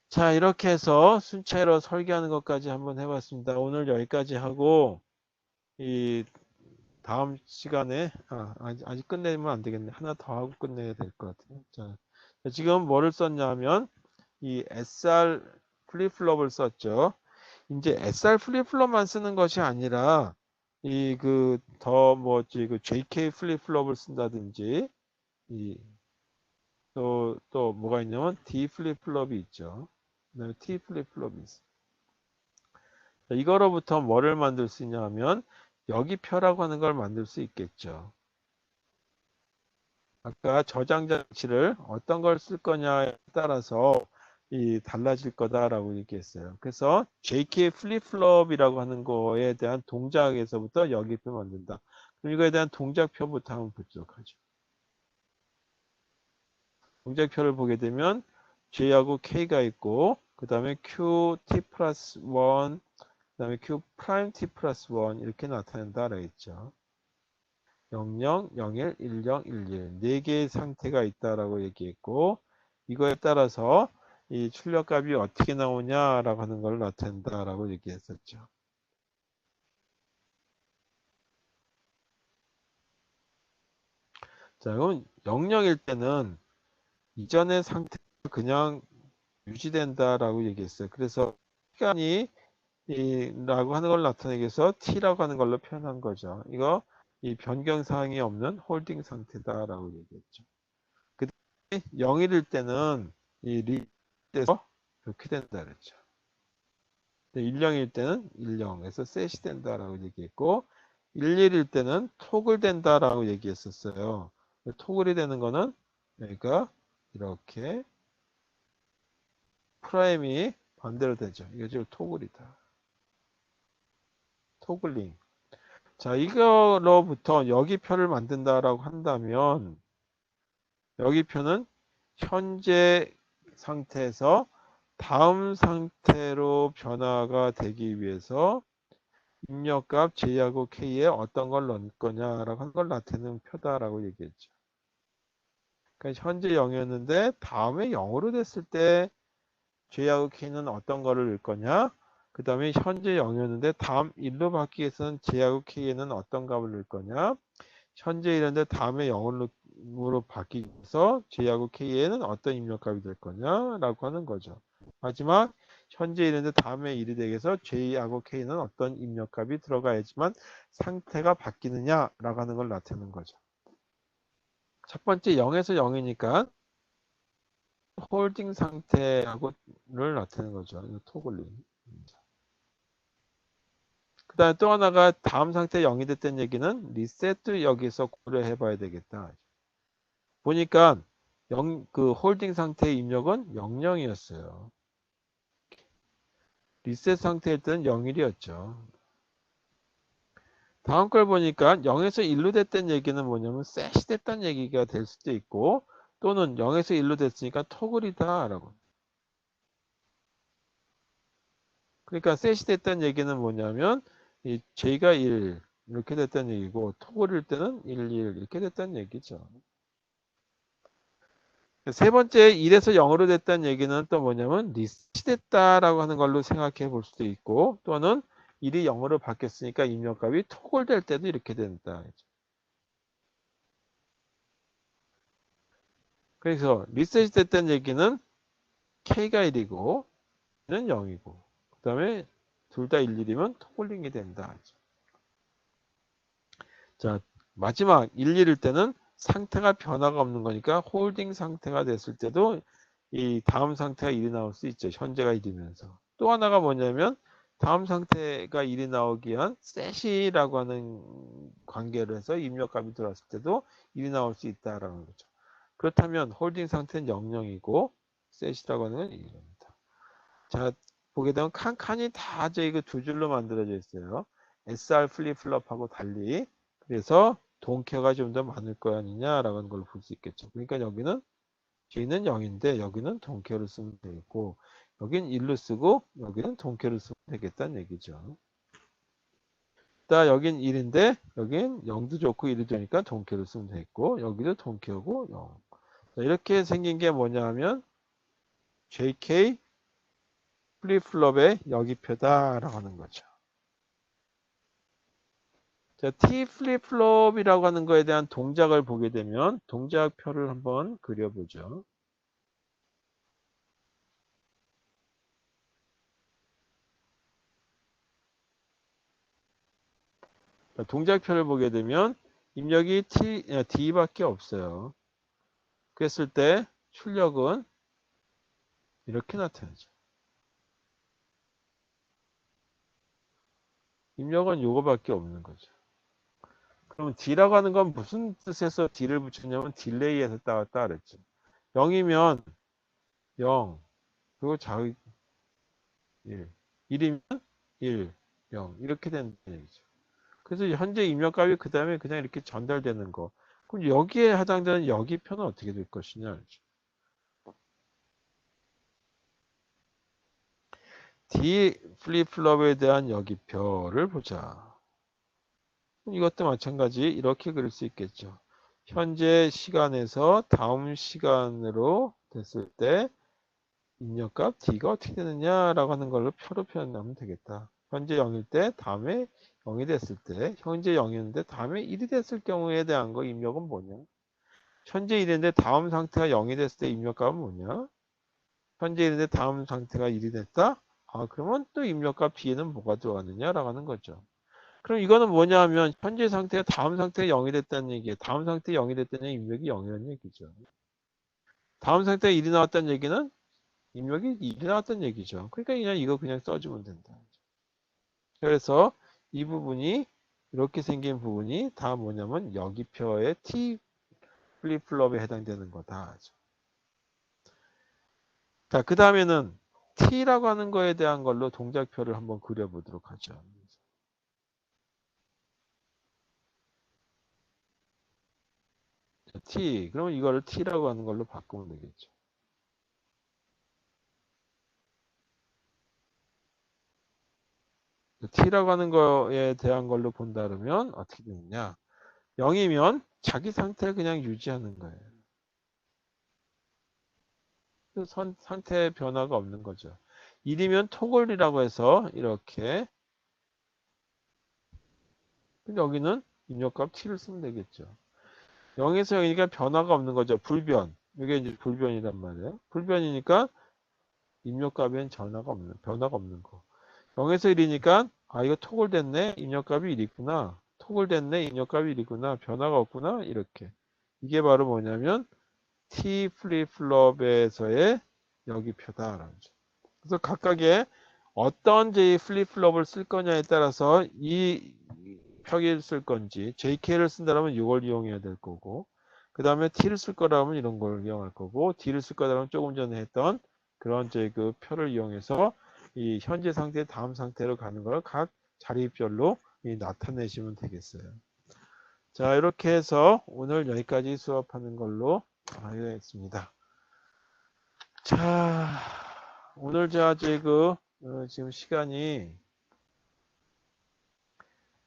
자, 이렇게 해서 순차 회로 설계하는 것까지 한번 해봤습니다. 오늘 여기까지 하고 이 다음 시간에 아직 끝내면 안 되겠네. 하나 더 하고 끝내야 될 것 같아요. 자, 지금 뭐를 썼냐면 이 SR 플립플롭을 썼죠. 이제 SR 플립플롭만 쓰는 것이 아니라 이 그 더 뭐지 그 JK 플립플롭을 쓴다든지 이 또 뭐가 있냐면 D 플립플롭이 있죠. 그다음에 T 플립플롭이 있어. 이거로부터 뭐를 만들 수 있냐면 여기 표라고 하는 걸 만들 수 있겠죠. 아까 저장 장치를 어떤 걸 쓸 거냐에 따라서 달라질 거다라고 얘기했어요. 그래서 JK 플립플롭이라고 하는 거에 대한 동작에서부터 여기표 만든다. 그럼 이거에 대한 동작표부터 한번 보도록 하죠. 동작표를 보게 되면 J하고 K가 있고 그 다음에 QT 플러스 1, 그 다음에 Q 프라임 T 플러스 1 이렇게 나타낸다라고 했죠. 00, 01, 10, 11 4개의 상태가 있다라고 얘기했고 이거에 따라서 이 출력값이 어떻게 나오냐라고 하는 걸 나타낸다라고 얘기했었죠. 자, 그럼 00일 때는 이전의 상태가 그냥 유지된다라고 얘기했어요. 그래서 시간이 라고 하는 걸 나타내기 위해서 t라고 하는 걸로 표현한 거죠. 이거 이 변경 사항이 없는 홀딩 상태다라고 얘기했죠. 그 다음에 0일일 때는 이 리드에서 이렇게 된다 그랬죠. 10일 때는 10에서 셋이 된다라고 얘기했고 11일 때는 토글 된다라고 얘기했었어요. 토글이 되는 거는 여기가 이렇게 프라임이 반대로 되죠. 이게 지금 토글이다. 토글링. 자, 이거로부터 여기표를 만든다라고 한다면 여기표는 현재 상태에서 다음 상태로 변화가 되기 위해서 입력값 J하고 K에 어떤 걸 넣을 거냐라고 하는 걸 나타내는 표다라고 얘기했죠. 그러니까 현재 0이었는데 다음에 0으로 됐을 때 J하고 K는 어떤 거를 넣을 거냐? 그 다음에 현재 0이었는데 다음 1로 바뀌기 위해서는 J하고 K에는 어떤 값을 넣을 거냐? 현재 1인데 다음에 0으로 바뀌기 위해서 J하고 K에는 어떤 입력값이 될 거냐라고 하는 거죠. 마지막 현재 1인데 다음에 1이 되기 위해서 J하고 K는 어떤 입력값이 들어가야지만 상태가 바뀌느냐라고 하는 걸 나타내는 거죠. 첫 번째 0에서 0이니까 홀딩 상태하고를 나타내는 거죠. 토글링. 그 다음에 또 하나가 다음 상태 0이 됐다는 얘기는 리셋도 여기서 고려해 봐야 되겠다. 보니까 그 홀딩 상태의 입력은 00이었어요. 리셋 상태일 때는 01이었죠. 다음 걸 보니까 0에서 1로 됐다는 얘기는 뭐냐면 셋이 됐다는 얘기가 될 수도 있고 또는 0에서 1로 됐으니까 토글이다 라고. 그러니까 셋이 됐다는 얘기는 뭐냐면 이 J가 1 이렇게 됐다는 얘기고 토글일 때는 1, 1 이렇게 됐다는 얘기죠. 세 번째 1에서 0으로 됐다는 얘기는 또 뭐냐면 리셋이 됐다라고 하는 걸로 생각해 볼 수도 있고 또는 1이 0으로 바뀌었으니까 입력값이 토글 될 때도 이렇게 된다. 그래서 리셋이 됐다는 얘기는 K가 1이고 는 0이고 그 다음에 둘 다 1, 1이면 토글링이 된다. 자, 마지막 1, 1일 때는 상태가 변화가 없는 거니까 홀딩 상태가 됐을 때도 이 다음 상태가 1이 나올 수 있죠. 현재가 1이면서. 또 하나가 뭐냐면 다음 상태가 1이 나오기 위한 셋이라고 하는 관계를 해서 입력값이 들어왔을 때도 1이 나올 수 있다라는 거죠. 그렇다면 홀딩 상태는 00이고 셋이라고 하는 건 1입니다. 자, 보게 되면 칸칸이 다 저희가 두 줄로 만들어져 있어요. SR 플립플롭하고 달리. 그래서 동캐가 좀 더 많을 거 아니냐라는 걸 볼 수 있겠죠. 그러니까 여기는 J는 0인데 여기는 동캐를 쓰면 되겠고 여긴 1로 쓰고 여기는 동캐를 쓰면 되겠다는 얘기죠. 자, 여긴 1인데 여긴 0도 좋고 1도 좋으니까 동캐를 쓰면 되겠고 여기도 동캐고 0. 자, 이렇게 생긴 게 뭐냐 하면 JK 플립플롭의 여기표다라고 하는 거죠. 자, T 플립플롭이라고 하는 거에 대한 동작을 보게 되면 동작표를 한번 그려보죠. 자, 동작표를 보게 되면 입력이 D밖에 없어요. 그랬을 때 출력은 이렇게 나타나죠. 입력은 요거밖에 없는 거죠. 그러면 D라고 하는 건 무슨 뜻에서 D를 붙였냐면 딜레이에서 따왔다 그랬죠. 0이면 0, 그리고 자의 1. 1이면 1, 0. 이렇게 된다는 얘기죠. 그래서 현재 입력값이 그 다음에 그냥 이렇게 전달되는 거. 그럼 여기에 해당되는 여기표는 어떻게 될 것이냐. D 플립플롭에 대한 여기표를 보자. 이것도 마찬가지 이렇게 그릴 수 있겠죠. 현재 시간에서 다음 시간으로 됐을 때 입력값 D가 어떻게 되느냐라고 하는 걸로 표로 표현하면 되겠다. 현재 0일 때 다음에 0이 됐을 때 현재 0이었는데 다음에 1이 됐을 경우에 대한 거 입력은 뭐냐? 현재 1인데 다음 상태가 0이 됐을 때 입력값은 뭐냐? 현재 1인데 다음 상태가 1이 됐다? 아, 그러면 또 입력값 B에는 뭐가 들어가느냐라고 하는 거죠. 그럼 이거는 뭐냐 하면 현재 상태가 다음 상태가 0이 됐다는 얘기예요. 다음 상태 0이 됐다는 입력이 0이라는 얘기죠. 다음 상태가 1이 나왔다는 얘기는 입력이 1이 나왔다는 얘기죠. 그러니까 그냥 이거 그냥 써주면 된다. 그래서 이 부분이 이렇게 생긴 부분이 다 뭐냐면 여기표의 T 플립플롭에 해당되는 거다. 자, 그 다음에는 T라고 하는 거에 대한 걸로 동작표를 한번 그려보도록 하죠. T, 그러면 이거를 T라고 하는 걸로 바꾸면 되겠죠. T라고 하는 거에 대한 걸로 본다 그러면 어떻게 되느냐. 0이면 자기 상태를 그냥 유지하는 거예요. 상태 변화가 없는 거죠. 1이면 토글이라고 해서 이렇게 여기는 입력값 T를 쓰면 되겠죠. 0에서 0이니까 변화가 없는 거죠. 불변. 이게 이제 불변이란 말이에요. 불변이니까 입력값엔 변화가 없는 거. 0에서 1이니까 아 이거 토글 됐네. 입력값이 1이구나. 토글 됐네. 입력값이 1이구나. 변화가 없구나. 이렇게. 이게 바로 뭐냐면 T 플립플롭에서의 여기표다. 그래서 각각의 어떤 J 플립플롭을 쓸 거냐에 따라서 이 표기를 쓸 건지 JK를 쓴다면 이걸 이용해야 될 거고 그 다음에 T를 쓸 거라면 이런 걸 이용할 거고 D를 쓸 거라면 조금 전에 했던 그런 그 표를 이용해서 이 현재 상태 다음 상태로 가는 걸 각 자리별로 나타내시면 되겠어요. 자 이렇게 해서 오늘 여기까지 수업하는 걸로 하겠습니다. 자 오늘 제가 지금 시간이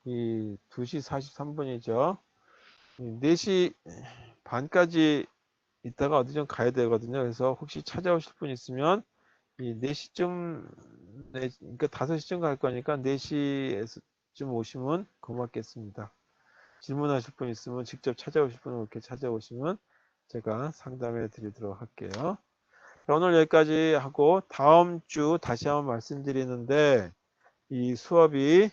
이 2시 43분이죠. 4시 반까지 있다가 어디 좀 가야 되거든요. 그래서 혹시 찾아오실 분 있으면 이 4시쯤, 그러니까 5시쯤 갈 거니까 4시쯤 오시면 고맙겠습니다. 질문하실 분 있으면 직접 찾아오실 분은 이렇게 찾아오시면 제가 상담해 드리도록 할게요. 오늘 여기까지 하고 다음 주 다시 한번 말씀드리는데 이 수업이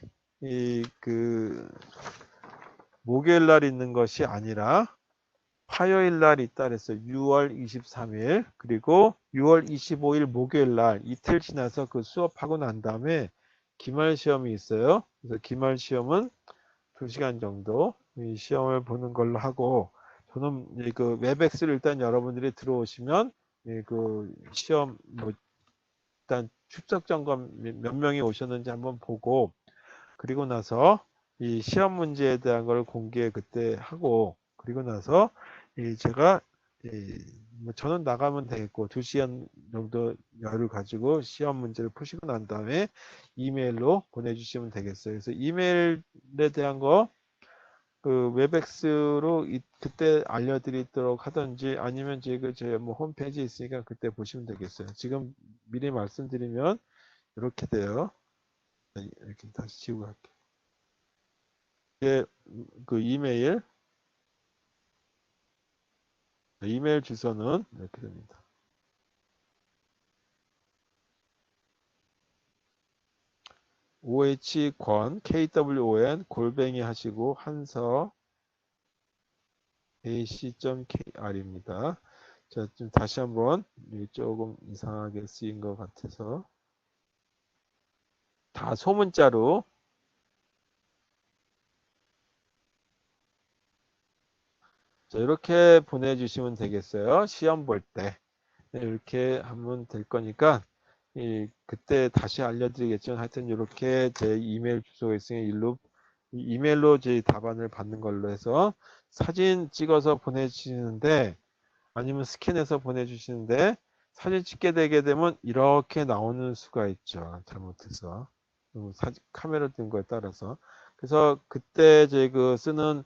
목요일 날 있는 것이 아니라 화요일 날 있다 그랬어요. 6월 23일 그리고 6월 25일 목요일 날 이틀 지나서 그 수업하고 난 다음에 기말 시험이 있어요. 그래서 기말 시험은 2시간 정도 이 시험을 보는 걸로 하고 저는 그 웹엑스를 일단 여러분들이 들어오시면 그 시험 뭐 일단 출석 점검 몇 명이 오셨는지 한번 보고 그리고 나서 이 시험 문제에 대한 걸 공개 그때 하고 그리고 나서 제가 뭐 저는 나가면 되겠고 2시간 정도 여유를 가지고 시험 문제를 푸시고 난 다음에 이메일로 보내주시면 되겠어요. 그래서 이메일에 대한 거 그 웹엑스로 그때 알려드리도록 하든지 아니면 지금 제 뭐 홈페이지 있으니까 그때 보시면 되겠어요. 지금 미리 말씀드리면 이렇게 돼요. 이렇게 다시 지우고 할게요. 그 이메일 주소는 이렇게 됩니다. oh권 kwon 골뱅이 하시고 한서 ac.kr입니다. 자, 좀 다시 한번 조금 이상하게 쓰인 것 같아서 다 소문자로 자, 이렇게 보내주시면 되겠어요. 시험 볼 때. 네, 이렇게 하면 될 거니까, 그때 다시 알려드리겠지만, 하여튼 이렇게 제 이메일 주소가 있으니 이메일로 제 답안을 받는 걸로 해서 사진 찍어서 보내주시는데, 아니면 스캔해서 보내주시는데, 사진 찍게 되게 되면 이렇게 나오는 수가 있죠. 잘못해서. 카메라 든 거에 따라서. 그래서 그때 제 그 쓰는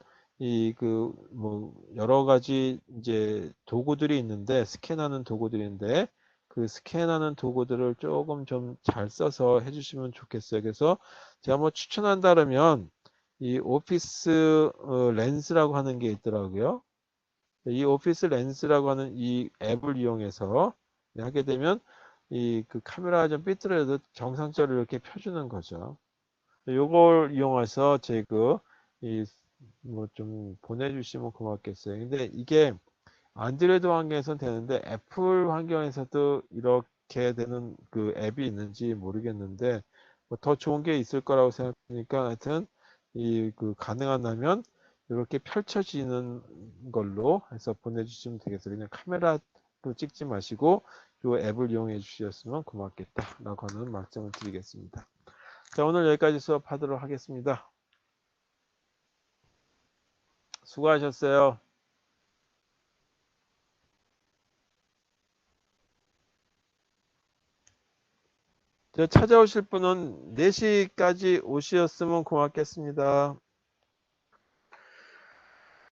뭐 여러 가지 이제 도구들이 있는데, 스캔하는 도구들이 있는데, 그 스캔하는 도구들을 조금 좀 잘 써서 해주시면 좋겠어요. 그래서 제가 뭐 추천한다면 이 오피스 렌즈라고 하는 게 있더라고요. 이 오피스 렌즈라고 하는 이 앱을 이용해서 하게 되면 그 카메라가 좀 삐뚤어도 정상적으로 이렇게 펴주는 거죠. 요걸 이용해서 뭐 좀 보내주시면 고맙겠어요. 근데 이게 안드로이드 환경에서는 되는데 애플 환경에서도 이렇게 되는 그 앱이 있는지 모르겠는데 뭐 더 좋은 게 있을 거라고 생각하니까 하여튼 가능하다면 이렇게 펼쳐지는 걸로 해서 보내주시면 되겠어요. 그냥 카메라로 찍지 마시고 이 앱을 이용해 주셨으면 고맙겠다라고 하는 말씀을 드리겠습니다. 자, 오늘 여기까지 수업하도록 하겠습니다. 수고하셨어요. 찾아오실 분은 4시까지 오셨으면 고맙겠습니다.